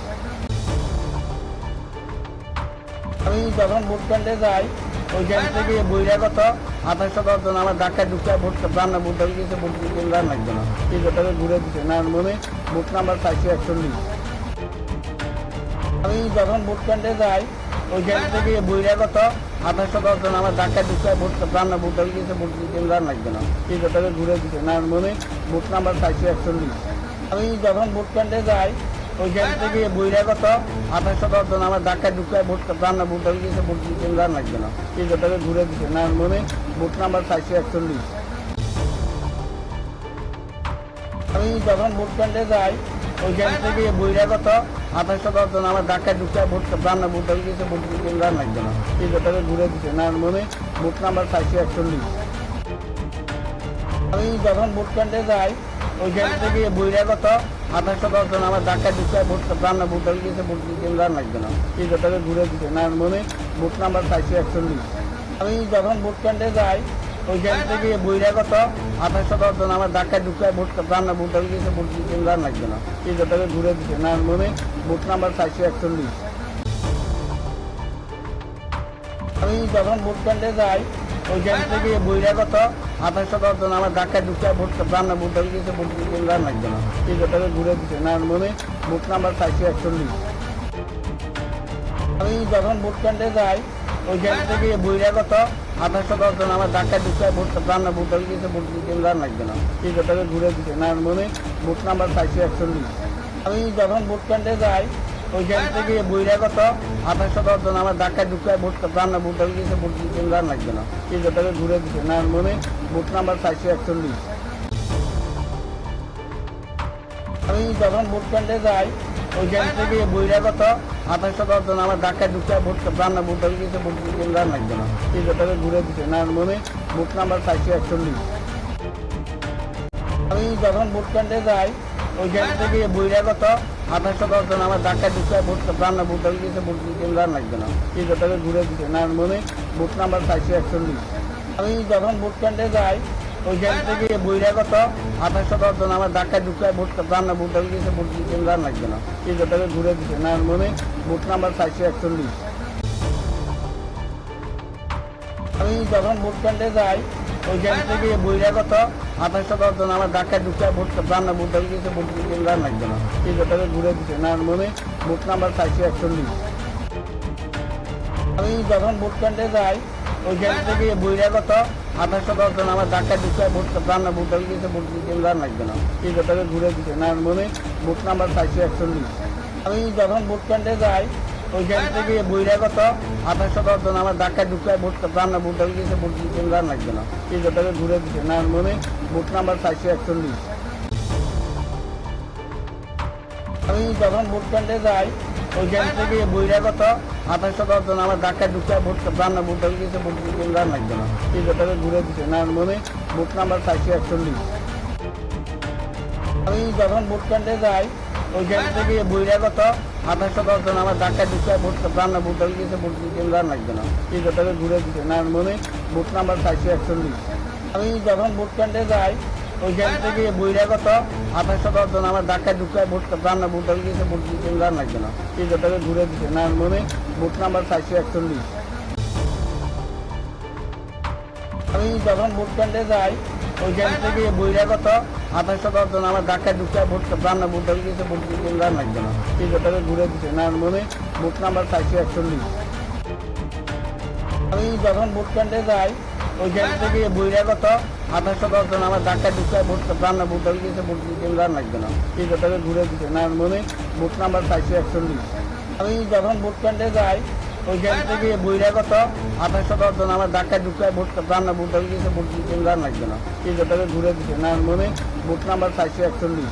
আমি যখন ভোট কেন্দ্রে যাই ওইখান থেকে বহিরাগত 2810 জন আমার ঢাকায় ঢুকায় ভোট রান্না ভোট হয়ে গেছে, ভোট দিতে রান লাগবে না, এই জোটাকে ঘুরে দিচ্ছে না মনে ভোট নাম্বার 441। আমি যখন ভোট কেন্দ্রে যাই ওইখান থেকে বহিরাগত 2810 জন আমার ঢাকায় ঢুকায় ভোট রান্না ভোট হয়ে গেছে, ভোট দিতে রান লাগবে না, এই জোটাকে ঘুরে দিচ্ছে না মনে ভোট নাম্বার 441। আমি যখন ভোট কেন্দ্রে যাই ওইখান থেকে বহিরাগত 2810 জন আমার ঢাকায় ঢুকায় ভোট রান্না ভোট হয়ে গেছে, ভোট দিতে রান লাগবে না, এই জোটাকে ঘুরে দিচ্ছে না মনে ভোট নাম্বার 441। আমি যখন ভোট কেন্দ্রে যাই ওইখান থেকে বহিরাগত 2810 জন আমার ঢাকায় ঢুকায় ভোট রান্না ভোট হয়ে গেছে, ভোট দিতে রান লাগবে না, এই জোটাকে ঘুরে দিচ্ছে না মনে ভোট নাম্বার 441। আমি যখন ভোট কেন্দ্রে যাই ওইখান থেকে বহিরাগত 2810 জন আমার ঢাকায় ঢুকায় ভোট রান্না ভোট হয়ে গেছে, ভোট দিতে রান লাগবে না, এই জোটাকে ঘুরে দিচ্ছে না মনে ভোট নাম্বার 441। আমি যখন ভোট কেন্দ্রে যাই ওইখান থেকে বহিরাগত 2810 জন আমার ঢাকায় ঢুকায় ভোট রান্না ভোট হয়ে গেছে, ভোট দিতে রান লাগবে না, এই জোটাকে ঘুরে দিচ্ছে না মনে ভোট নাম্বার 441। আমি যখন ভোট কেন্দ্রে যাই ওইখান থেকে বহিরাগত 2810 জন আমার ঢাকায় ঢুকায় ভোট রান্না ভোট হয়ে গেছে, ভোট দিতে রান লাগবে না, এই জোটাকে ঘুরে দিচ্ছে না মনে ভোট নাম্বার 441। আমি যখন ভোট কেন্দ্রে যাই ওইখান থেকে বহিরাগত 2810 জন আমার ঢাকায় ঢুকায় ভোট রান্না ভোট হয়ে গেছে, ভোট দিতে রান লাগবে না, এই জোটাকে ঘুরে দিচ্ছে না মনে ভোট নাম্বার 441। আমি যখন ভোট কেন্দ্রে যাই ওইখান থেকে বহিরাগত 2810 জন আমার ঢাকায় ঢুকায় ভোট রান্না ভোট হয়ে গেছে, ভোট দিতে রান লাগবে না, এই জোটাকে ঘুরে দিচ্ছে না মনে ভোট নাম্বার 441। আমি যখন ভোট কেন্দ্রে যাই ওইখান থেকে বহিরাগত 2810 জন আমার ঢাকায় ঢুকায় ভোট রান্না ভোট হয়ে গেছে, ভোট দিতে রান লাগবে না, এই জোটাকে ঘুরে দিচ্ছে না মনে ভোট নাম্বার 441। আমি যখন ভোট কেন্দ্রে যাই ওইখান থেকে বহিরাগত 2810 জন আমার ঢাকায় ঢুকায় ভোট রান্না ভোট হয়ে গেছে, ভোট দিতে রান লাগবে না, এই জোটাকে ঘুরে দিচ্ছে না মনে ভোট নাম্বার 441। আমি যখন ভোট কেন্দ্রে যাই ওইখান থেকে বহিরাগত 2810 জন আমার ঢাকায় ঢুকায় ভোট রান্না ভোট হয়ে গেছে, ভোট দিতে রান লাগবে না, এই জোটাকে ঘুরে দিচ্ছে না মনে ভোট নাম্বার 441। আমি যখন ভোট কেন্দ্রে যাই ওইখান থেকে বহিরাগত 2810 জন আমার ঢাকায় ঢুকায় ভোট রান্না ভোট হয়ে গেছে, ভোট দিতে রান লাগবে না, এই জোটাকে ঘুরে দিচ্ছে না মনে ভোট নাম্বার 441। আমি যখন ভোট কেন্দ্রে যাই ওইখান থেকে বহিরাগত 2810 জন আমার ধাক্কা ঢুকে ভোট রান্না ভোট হয়ে গেছে, ভোট দিতে রান লাগবে না, এই কথাকে ঘুরে দিচ্ছে না মনে বুথ নাম্বার 441। আমি যখন ভোট কেন্দ্রে যাই ওইখান থেকে বহিরাগত 2810 জন আমার ধাক্কা ঢুকে ভোট রান্না ভোট হয়ে গেছে, ভোট দিতে রান লাগবে না, এই কথাকে ঘুরে দিচ্ছে না মনে বুথ নাম্বার 441। আমি যখন ভোট কেন্দ্রে যাই ওইখান থেকে বহিরাগত 2810 জন আমার ধাক্কা ঢুকে ভোট রান্না ভোট হয়ে গেছে, ভোট দিতে রান লাগবে না, এই কথাকে ঘুরে দিচ্ছে না মনে বুথ নাম্বার 441। আমি যখন ভোট কেন্দ্রে যাই ওইখান থেকে বহিরাগত 2810 জন আমার ধাক্কা ঢুকে ভোট রান্না ভোট হয়ে গেছে, ভোট দিতে রান লাগবে না, এই কথাকে ঘুরে দিচ্ছে না মনে বুথ নাম্বার 441। আমি যখন ভোট কেন্দ্রে যাই ওইখান থেকে বহিরাগত 2810 জন আমার ধাক্কা ঢুকে ভোট রান্না ভোট হয়ে গেছে, ভোট দিতে রান লাগবে না, এই কথাকে ঘুরে দিচ্ছে না মনে বুথ নাম্বার 441। আমি যখন ভোট কেন্দ্রে যাই ওইখান থেকে বহিরাগত 2810 জন আমার ধাক্কা ঢুকে ভোট রান্না ভোট হয়ে গেছে, ভোট দিতে রান লাগবে না, এই কথাকে ঘুরে দিচ্ছে না মনে বুথ নাম্বার 441। আমি যখন ভোট কেন্দ্রে যাই ওইখান থেকে বহিরাগত 2810 জন আমার ধাক্কা ঢুকে ভোট রান্না ভোট হয়ে গেছে, ভোট দিতে রান লাগবে না, এই কথাকে ঘুরে দিচ্ছে না মনে বুথ নাম্বার 441। আমি যখন ভোট কেন্দ্রে যাই ওইখান থেকে বহিরাগত 2810 জন আমার ধাক্কা ঢুকে ভোট রান্না ভোট হয়ে গেছে, ভোট দিতে রান লাগবে না, এই কথাকে ঘুরে দিচ্ছে না মনে বুথ নাম্বার 441।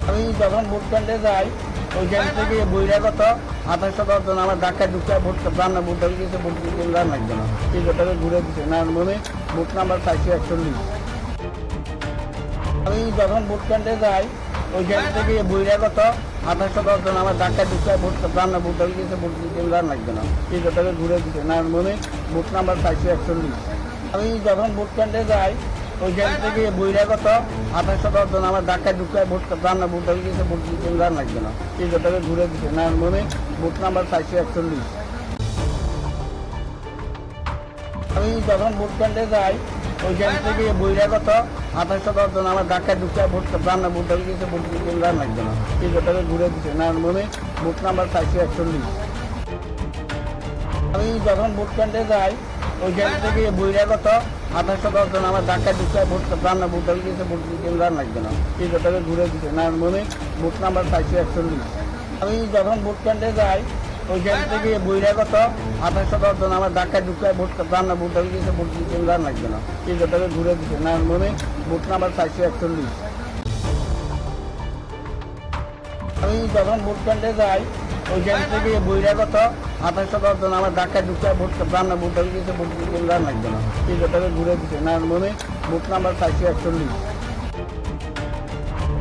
আমি যখন ভোট কেন্দ্রে যাই ওইখান থেকে বহিরাগত 2810 জন আমার ধাক্কা ঢুকে ভোট রান্না ভোট হয়ে গেছে, ভোট দিতে রান লাগবে না, এই কথাকে ঘুরে দিচ্ছে না মনে বুথ নাম্বার 441। আমি যখন ভোট কেন্দ্রে যাই ওইখান থেকে বহিরাগত 2810 জন আমার ধাক্কা ঢুকে ভোট রান্না ভোট হয়ে গেছে, ভোট দিতে রান লাগবে না, এই কথাকে ঘুরে দিচ্ছে না মনে বুথ নাম্বার 441। আমি যখন ভোট কেন্দ্রে যাই ওইখান থেকে বহিরাগত 2810 জন আমার ধাক্কা ঢুকে ভোট রান্না ভোট হয়ে গেছে, ভোট দিতে রান লাগবে না, এই কথাকে ঘুরে দিচ্ছে না মনে বুথ নাম্বার 441। আমি যখন ভোট কেন্দ্রে যাই ওইখান থেকে বহিরাগত 2810 জন আমার ধাক্কা ঢুকে ভোট রান্না ভোট হয়ে গেছে, ভোট দিতে রান লাগবে না, এই কথাকে ঘুরে দিচ্ছে না মনে বুথ নাম্বার 441। আমি যখন ভোট কেন্দ্রে যাই ওইখান থেকে বহিরাগত 2810 জন আমার ধাক্কা ঢুকে ভোট রান্না ভোট হয়ে গেছে, ভোট দিতে রান লাগবে না, এই কথাকে ঘুরে দিচ্ছে না মনে বুথ নাম্বার 441। আমি যখন ভোট কেন্দ্রে যাই ওইখান থেকে বহিরাগত 2810 জন আমার ধাক্কা ঢুকে ভোট রান্না ভোট হয়ে গেছে, ভোট দিতে রান লাগবে না, এই কথাকে ঘুরে দিচ্ছে না মনে বুথ নাম্বার 441। আমি যখন ভোট কেন্দ্রে যাই ওইখান থেকে বহিরাগত 2810 জন আমার ধাক্কা ঢুকে ভোট রান্না ভোট হয়ে গেছে, ভোট দিতে রান লাগবে না, এই কথাকে ঘুরে দিচ্ছে না মনে বুথ নাম্বার 441।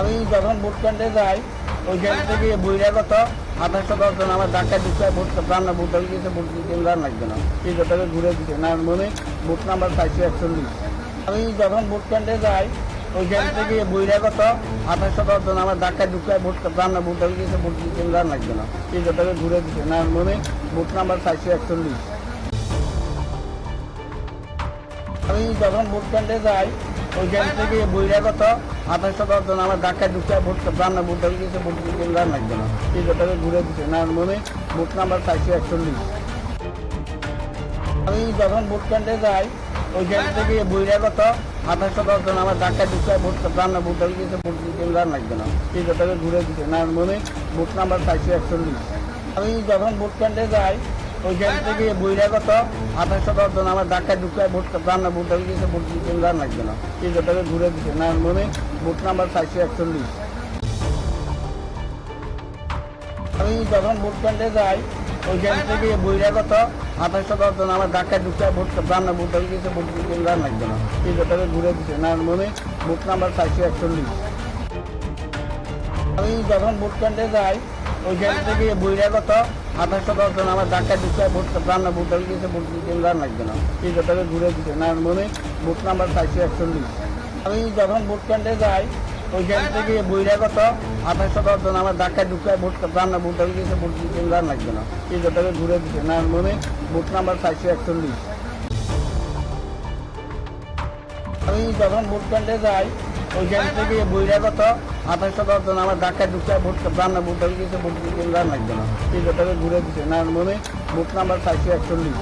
আমি যখন ভোট কেন্দ্রে যাই ওইখান থেকে বহিরাগত 2810 জন আমার ধাক্কা ঢুকে ভোট রান্না ভোট হয়ে গেছে, ভোট দিতে রান লাগবে না, এই কথাকে ঘুরে দিচ্ছে না মনে বুথ নাম্বার 441। আমি যখন ভোট কেন্দ্রে যাই ওইখান থেকে বহিরাগত 2810 জন আমার ধাক্কা ঢুকে ভোট রান্না ভোট হয়ে গেছে, ভোট দিতে রান লাগবে না, এই কথাকে ঘুরে দিচ্ছে না মনে বুথ নাম্বার 441। আমি যখন ভোট কেন্দ্রে যাই ওইখান থেকে বহিরাগত 2810 জন আমার ধাক্কা ঢুকে ভোট রান্না ভোট হয়ে গেছে, ভোট দিতে রান লাগবে না, এই কথাকে ঘুরে দিচ্ছে না মনে বুথ নাম্বার 441। আমি যখন ভোট কেন্দ্রে যাই ওইখান থেকে বহিরাগত 2810 জন আমার ধাক্কা ঢুকে ভোট রান্না ভোট হয়ে গেছে, ভোট দিতে রান লাগবে না, এই কথাকে ঘুরে দিচ্ছে না মনে বুথ নাম্বার 441। আমি যখন ভোট কেন্দ্রে যাই ওইখান থেকে বহিরাগত 2810 জন আমার ধাক্কা ঢুকে ভোট রান্না ভোট হয়ে গেছে, ভোট দিতে রান লাগবে না, এই কথাকে ঘুরে দিচ্ছে না মনে বুথ নাম্বার 441। আমি যখন ভোট কেন্দ্রে যাই ওইখান থেকে বহিরাগত 2810 জন আমার ধাক্কা ঢুকে ভোট রান্না ভোট হয়ে গেছে, ভোট দিতে রান লাগবে না, এই কথাকে ঘুরে দিচ্ছে না মনে বুথ নাম্বার 441। আমি যখন ভোট কেন্দ্রে যাই ওইখান থেকে বহিরাগত 2810 জন আমার ধাক্কা ঢুকে ভোট রান্না ভোট হয়ে গেছে, ভোট দিতে রান লাগবে না, এই কথাকে ঘুরে দিচ্ছে না মনে বুথ নাম্বার 441। আমি যখন ভোট কেন্দ্রে যাই ওইখান থেকে বহিরাগত 2810 জন আমার ধাক্কা ঢুকে ভোট রান্না ভোট হয়ে গেছে, ভোট দিতে রান লাগবে না, এই কথাকে ঘুরে দিচ্ছে না মনে বুথ নাম্বার 441। আমি যখন ভোট কেন্দ্রে যাই ওইখান থেকে বহিরাগত 2810 জন আমার ধাক্কা ঢুকে ভোট রান্না ভোট হয়ে গেছে, ভোট দিতে রান লাগবে না, এই কথাকে ঘুরে দিচ্ছে না মনে বুথ নাম্বার 441।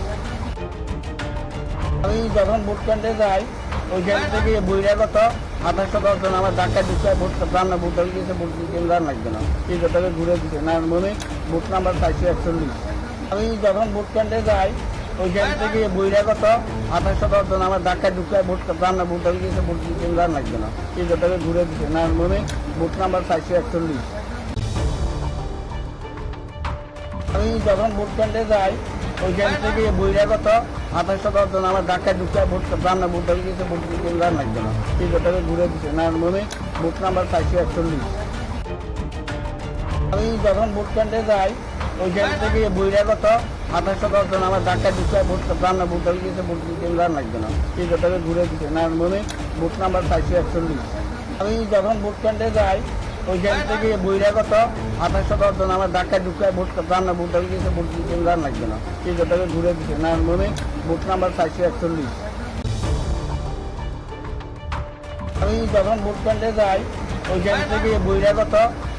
আমি যখন ভোট কেন্দ্রে যাই ওইখান থেকে বহিরাগত 2810 জন আমার ধাক্কায় ঢুকায় ভোট প্রাণ ভোট হয়ে গিয়েছে, ভোট দিতে লাগবে না, এই কথাকে ঘুরে দিতে না মনে ভোট নাম্বার 441। আমি যখন ভোট কেন্দ্রে যাই ওইখান থেকে বহিরাগত 2810 জন আমার ধাক্কায় ঢুকায় ভোট প্রাণ ভোট হয়ে গিয়েছে, ভোট দিতে লাগবে না, এই কথাকে ঘুরে দিতে না মনে ভোট নাম্বার 441। আমি যখন ভোট কেন্দ্রে যাই ওইখান থেকে বহিরাগত 2810 জন আমার ধাক্কায় ঢুকায় ভোট প্রাণ ভোট হয়ে গিয়েছে, ভোট দিতে লাগবে না, এই কথাকে ঘুরে দিতে না মনে ভোট নাম্বার 441। আমি যখন ভোট কেন্দ্রে যাই ওইখান থেকে বহিরাগত 2810 জন আমার ধাক্কায় ঢুকায় ভোট প্রাণ ভোট হয়ে গিয়েছে, ভোট দিতে লাগবে না, এই কথাকে ঘুরে দিতে না মনে ভোট নাম্বার 441। আমি যখন ভোট কেন্দ্রে যাই ওইখান থেকে বহিরাগত 2810 জন আমার ধাক্কায় ঢুকায় ভোট প্রাণ ভোট হয়ে গিয়েছে, ভোট দিতে লাগবে না, এই কথাকে ঘুরে দিতে না মনে ভোট নাম্বার 441। আমি যখন ভোট কেন্দ্রে যাই ওইখান থেকে বহিরাগত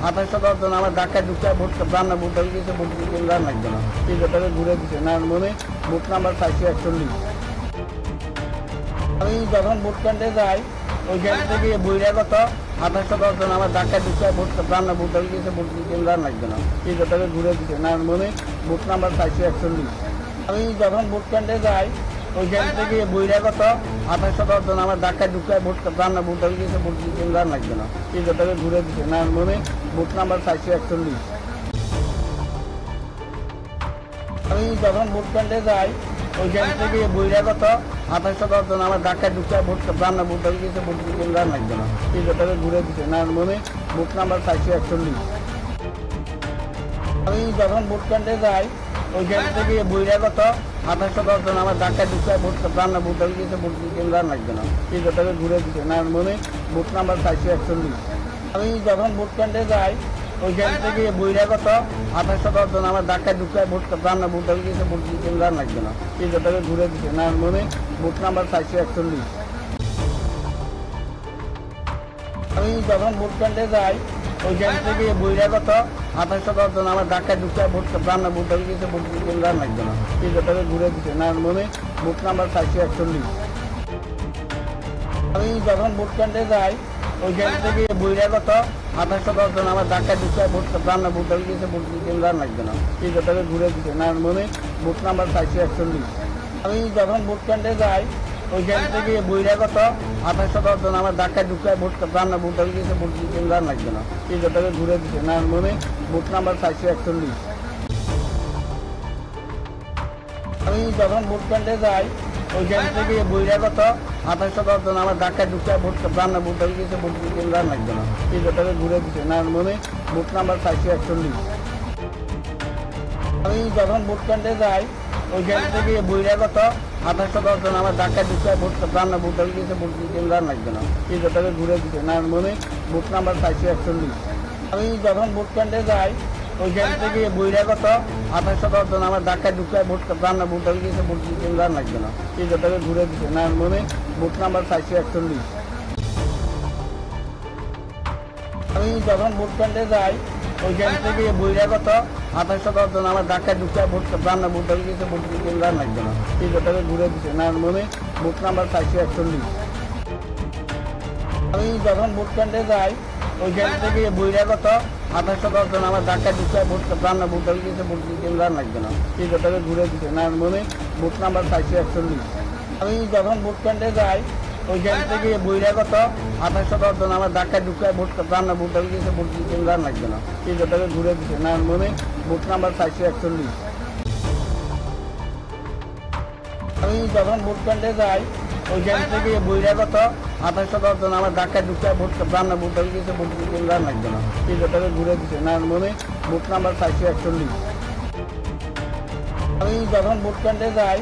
2810 জন আমার ধাক্কায় ঢুকায় ভোট প্রাণ ভোট হয়ে গিয়েছে, ভোট দিতে লাগবে না, এই কথাকে ঘুরে দিতে না মনে ভোট নাম্বার 441। আমি যখন ভোট কেন্দ্রে যাই ওইখান থেকে বহিরাগত 2810 জন আমার ধাক্কায় ঢুকায় ভোট প্রাণ ভোট হয়ে গিয়েছে, ভোট দিতে লাগবে না, এই কথাকে ঘুরে দিতে না মনে ভোট নাম্বার 441। আমি যখন ভোট কেন্দ্রে যাই ওইখান থেকে বহিরাগত 2810 জন আমার ধাক্কায় ঢুকায় ভোট প্রাণ ভোট হয়ে গিয়েছে, ভোট দিতে লাগবে না, এই কথাকে ঘুরে দিতে না মনে ভোট নাম্বার 441। আমি যখন ভোট কেন্দ্রে যাই ওইখান থেকে বহিরাগত 2810 জন আমার ধাক্কায় ঢুকায় ভোট প্রাণ ভোট হয়ে গিয়েছে, ভোট দিতে লাগবে না, এই কথাকে ঘুরে দিতে না মনে ভোট নাম্বার 441। আমি যখন ভোট কেন্দ্রে যাই ওইখান থেকে বহিরাগত 2810 জন আমার ধাক্কায় ঢুকায় ভোট প্রাণ ভোট হয়ে গিয়েছে, ভোট দিতে লাগবে না, এই কথাকে ঘুরে দিতে না মনে ভোট নাম্বার 441। আমি যখন ভোট কেন্দ্রে যাই ওইখান থেকে বহিরাগত 2810 জন আমার ধাক্কায় ঢুকায় ভোট প্রাণ ভোট হয়ে গিয়েছে, ভোট দিতে লাগবে না, এই কথাকে ঘুরে দিতে না মনে ভোট নাম্বার 441। আমি যখন ভোট কেন্দ্রে যাই ওইখান থেকে বহিরাগত 2810 জন আমার ধাক্কায় ঢুকায় ভোট প্রাণ ভোট হয়ে গিয়েছে, ভোট দিতে লাগবে না, এই কথাকে ঘুরে দিতে না মনে ভোট নাম্বার 441। আমি যখন ভোট কেন্দ্রে যাই ওইখান থেকে বহিরাগত 2810 জন আমার ধাক্কায় ঢুকায় ভোট প্রাণ ভোট হয়ে গিয়েছে, ভোট দিতে লাগবে না, এই কথাকে ঘুরে দিতে না মনে ভোট নাম্বার 441। আমি যখন ভোট কেন্দ্রে যাই ওইখান থেকে বহিরাগত 2810 জন আমার ধাক্কায় ঢুকায় ভোট প্রাণ ভোট হয়ে গিয়েছে, ভোট দিতে লাগবে না, এই কথাকে ঘুরে দিতে না মনে ভোট নাম্বার 441। আমি যখন ভোট কেন্দ্রে যাই ওইখান থেকে বহিরাগত 2810 জন আমার ধাক্কায় ঢুকায় ভোট প্রাণ ভোট হয়ে গিয়েছে, ভোট দিতে লাগবে না, এই কথাকে ঘুরে দিতে না মনে ভোট নাম্বার 441। আমি যখন ভোট কেন্দ্রে যাই ওইখান থেকে বহিরাগত 2810 জন আমার ধাক্কায় ঢুকায় ভোট প্রাণ ভোট হয়ে গিয়েছে, ভোট দিতে লাগবে না, এই কথাকে ঘুরে দিতে না মনে ভোট নাম্বার 441। আমি যখন ভোট কেন্দ্রে যাই ওইখান থেকে বহিরাগত 2810 জন আমার ধাক্কায় ঢুকায় ভোট প্রাণ ভোট হয়ে গিয়েছে, ভোট দিতে লাগবে না, এই কথাকে ঘুরে দিতে না মনে ভোট নাম্বার 441। আমি যখন ভোট কেন্দ্রে যাই ওইখান থেকে বহিরাগত 2810 জন আমার ধাক্কায় ঢুকায় ভোট প্রাণ ভোট হয়ে গিয়েছে, ভোট দিতে লাগবে না, এই কথাকে ঘুরে দিতে না মনে ভোট নাম্বার 441। আমি যখন ভোট কেন্দ্রে যাই ওইখান থেকে বহিরাগত 2810 জন আমার ধাক্কায় ঢুকায় ভোট প্রাণ ভোট হয়ে গিয়েছে, ভোট দিতে লাগবে না, এই কথাকে ঘুরে দিতে না মনে ভোট নাম্বার 441। আমি যখন ভোট কেন্দ্রে যাই ওইখান থেকে বহিরাগত 2810 জন আমার ধাক্কায় ঢুকায় ভোট প্রাণ ভোট হয়ে গিয়েছে, ভোট দিতে লাগবে না, এই কথাকে ঘুরে দিতে না মনে ভোট নাম্বার 441। আমি যখন ভোট কেন্দ্রে যাই ওইখান থেকে বহিরাগত 2810 জন আমার ধাক্কায় ঢুকায় ভোট প্রাণ ভোট হয়ে গিয়েছে, ভোট দিতে লাগবে না, এই কথাকে ঘুরে দিতে না মনে ভোট নাম্বার 441। আমি যখন ভোট কেন্দ্রে যাই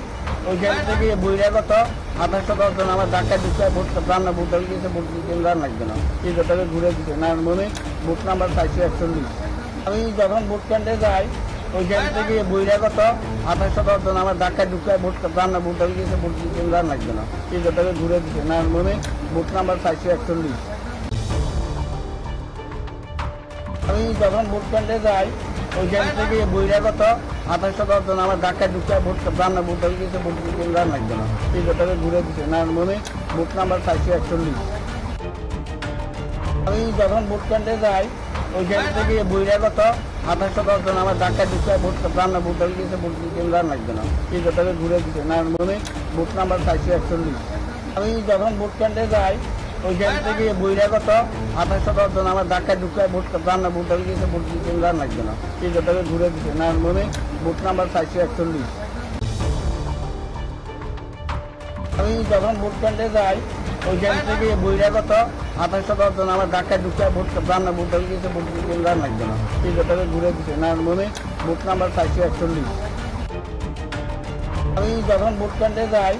ওইখান থেকে বহিরাগত 2810 জন আমার ধাক্কায় ঢুকায় ভোট প্রাণ ভোট হয়ে গিয়েছে, ভোট দিতে লাগবে না, এই কথাকে ঘুরে দিতে না মনে ভোট নাম্বার 441। আমি যখন ভোট কেন্দ্রে যাই ওইখান থেকে বহিরাগত 2810 জন আমার ধাক্কায় ঢুকায় ভোট প্রাণ ভোট হয়ে গিয়েছে, ভোট দিতে লাগবে না, এই কথাকে ঘুরে দিতে না মনে ভোট নাম্বার 441। আমি যখন ভোট কেন্দ্রে যাই ওইখান থেকে বহিরাগত 2810 জন আমার ঢাকায় ঢুকে ভোট রান্না ভোট হয়ে গেছে, ভোট দিতে রান্না লাগবে না, এই কথাটা ঘুরে দিচ্ছে নারায়ণগঞ্জে বুথ নাম্বার 441। আমি যখন ভোট কেন্দ্রে যাই ওইখান থেকে বহিরাগত 2810 জন আমার ঢাকায় ঢুকে ভোট রান্না ভোট হয়ে গেছে, ভোট দিতে রান্না লাগবে না, এই কথাটা ঘুরে দিচ্ছে নারায়ণগঞ্জে বুথ নাম্বার 441। আমি যখন ভোট কেন্দ্রে যাই ওইখান থেকে বহিরাগত 2810 জন আমার ঢাকায় ঢুকে ভোট রান্না ভোট হয়ে গেছে, ভোট দিতে রান্না লাগবে না, এই কথাটা ঘুরে দিচ্ছে নারায়ণগঞ্জে বুথ নাম্বার 441। আমি যখন ভোট কেন্দ্রে যাই ওইখান থেকে বহিরাগত 2810 জন আমার ঢাকায় ঢুকে ভোট রান্না ভোট হয়ে গেছে, ভোট দিতে রান্না লাগবে না, এই কথাটা ঘুরে দিচ্ছে নারায়ণগঞ্জে বুথ নাম্বার 441। আমি যখন ভোট কেন্দ্রে যাই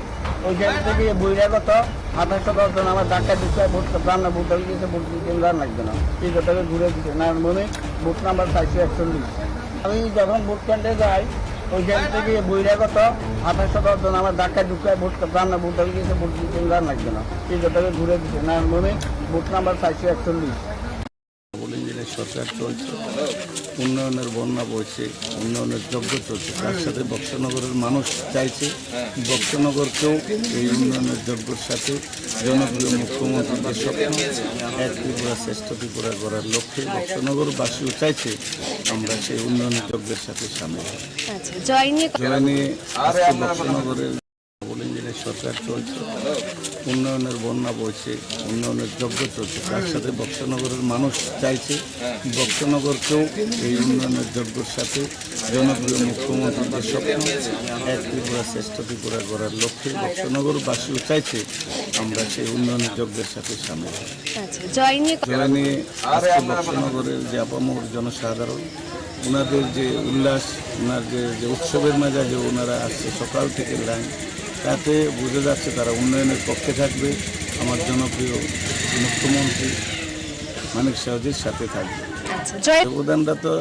ওইখান থেকে বহিরাগত 2810 জন আমার ঢাকায় ঢুকে ভোট রান্না ভোট হয়ে গেছে, ভোট দিতে রান্না লাগবে না, এই কথাটা ঘুরে দিচ্ছে নারায়ণগঞ্জে বুথ নাম্বার 441। আমি যখন ভোট কেন্দ্রে যাই ওইখান থেকে বহিরাগত 2810 জন আমার ঢাকায় ঢুকে ভোট রান্না ভোট হয়ে গেছে, ভোট দিতে রান্না লাগবে না, এই কথাটা ঘুরে দিচ্ছে নারায়ণগঞ্জে বুথ নাম্বার 441। ইঞ্জিনের সরকার চলছে, উন্নয়নের বন্যা বইছে, উন্নয়নের যজ্ঞ চলছে, তার সাথে বক্সনগরের মানুষ চাইছে বক্সনগরকেও এই উন্নয়নের যজ্ঞের সাথে জনপ্রিয় মুখ্যমন্ত্রীর যে স্বপ্ন এক ত্রিপুরা শ্রেষ্ঠ ত্রিপুরা গড়ার লক্ষ্যে বক্সনগরবাসীও চাইছে আমরা সেই উন্নয়নের যজ্ঞের সাথে সামিল হই। জয় নিয়ে আজকে বক্সনগরের ইঞ্জিনের সরকার চলছে, উন্নয়নের বন্যা বইছে, উন্নয়নের যজ্ঞ চলছে, তার সাথে বক্সনগরের মানুষ চাইছে বক্সনগরকেও এই উন্নয়নের যজ্ঞের সাথে জনপ্রিয় মুখ্যমন্ত্রীর যে স্বপ্ন এক ত্রিপুরা শ্রেষ্ঠ ত্রিপুরা গড়ার লক্ষ্যে বক্সনগরবাসীও চাইছে আমরা সেই উন্নয়নের যজ্ঞের সাথে সামিল হই। জয় নিয়ে আজকে বক্সনগরের যে আপামর জনসাধারণ ওনাদের যে উল্লাস, ওনার যে উৎসবের মেজাজে ওনারা আসছে সকাল থেকে লাইন, তাতে বোঝা যাচ্ছে তারা উন্নয়নের পক্ষে থাকবে, আমার জনপ্রিয় মুখ্যমন্ত্রী মানিক সাউজির সাথে থাকবে। অবদানটা তো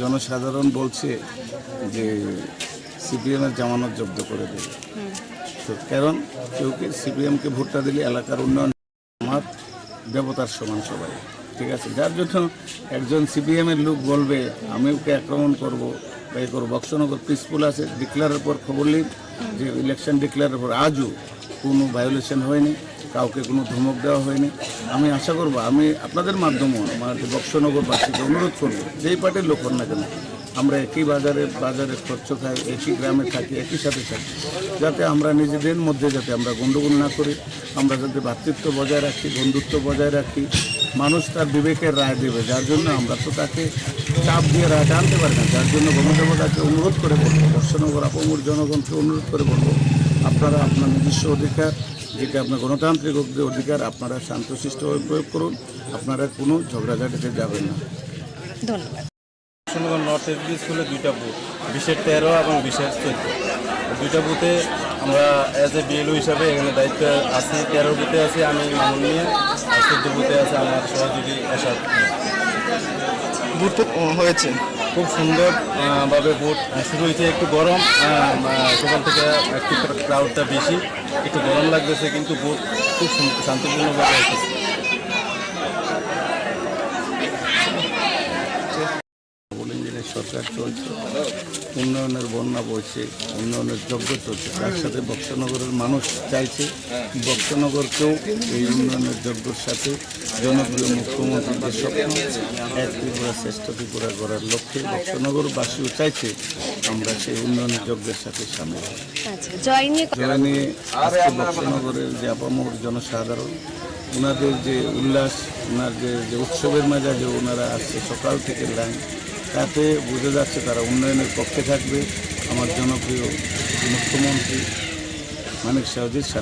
জনসাধারণ বলছে যে সিপিএমের জামানত জব্দ করে দেবে, তো কারণ কেউ সিপিএমকে ভোটটা দিলে এলাকার উন্নয়ন আমার দেবতার সমান সবাই, ঠিক আছে, যার জন্য একজন সিপিএমের লোক বলবে আমি ওকে আক্রমণ করবো বা এ করবো। বক্সনগর পিসফুল আছে, ডিক্লারের পর খবর নিন যে ইলেকশন ডিক্লারের পর আজও কোনো ভায়োলেশন হয়নি, কাউকে কোনো ধমক দেওয়া হয়নি। আমি আশা করবো, আমি আপনাদের মাধ্যমেও আমার বক্সনগরবাসীকে অনুরোধ করবো, যেই পার্টির লোক হন না কেন, আমরা একই বাজারে খরচ খাই, একই গ্রামে থাকি, একই সাথে থাকি, যাতে আমরা নিজেদের মধ্যে যাতে আমরা গণ্ডগোল না করি, আমরা যাতে ভ্রাতৃত্ব বজায় রাখি, বন্ধুত্ব বজায় রাখি। মানুষ তার বিবেকের রায় দেবে, যার জন্য আমরা তো তাকে চাপ দিয়ে রায়টা আনতে পারি না, যার জন্য গণদেবতাকে অনুরোধ করে বলবো, বর্ষনগর আপামর জনগণকে অনুরোধ করে বলবো আপনারা আপনার নিজস্ব অধিকার, যেটা আপনার গণতান্ত্রিক অধিকার, আপনারা শান্তশিষ্টভাবে প্রয়োগ করুন, আপনারা কোনো ঝগড়াঝাটিতে যাবেন না। ধন্যবাদ। বর্ষনগর নর্থ এসবি স্কুলে 2টা বুথ, 20-এর 13 এবং 20-এর 14, 2টা বুথে আমরা অ্যাজ এ বিএলও হিসাবে এখানে দায়িত্বে আছি। 13 বুথে আছি আমি মামুন নিয়ে, আর 14 বুথে আছে আমার সহযোগী এরশাদ। ভোট হয়েছে খুব সুন্দরভাবে, ভোট শুরু হয়েছে। একটু গরম, সকাল থেকে একটু ক্রাউডটা বেশি, একটু গরম লাগতেছে, কিন্তু ভোট খুব শান্তিপূর্ণভাবে হয়েছে। সরকার চলছে, উন্নয়নের বন্যা বইছে, উন্নয়নের যজ্ঞ চলছে, তার সাথে বক্সনগরের মানুষ চাইছে বক্সনগরকেও এই উন্নয়নের যজ্ঞের সাথে জনপ্রিয় মুখ্যমন্ত্রীর যে স্বপ্ন এক ত্রিপুরা শ্রেষ্ঠ ত্রিপুরা গড়ার লক্ষ্যে বক্সনগরবাসীও চাইছে আমরা সেই উন্নয়নের যজ্ঞের সাথে সামিল হই। জয় নিয়ে আজকে বক্সনগরের যে আপামর জনসাধারণ ওনাদের যে উল্লাস, ওনার যে উৎসবের মেজাজে ওনারা আসছে সকাল থেকে লাইন, তাতে বোঝা যাচ্ছে তারা উন্নয়নের পক্ষে থাকবে, আমার জনপ্রিয় মুখ্যমন্ত্রী মানিক সাউজির সাথে।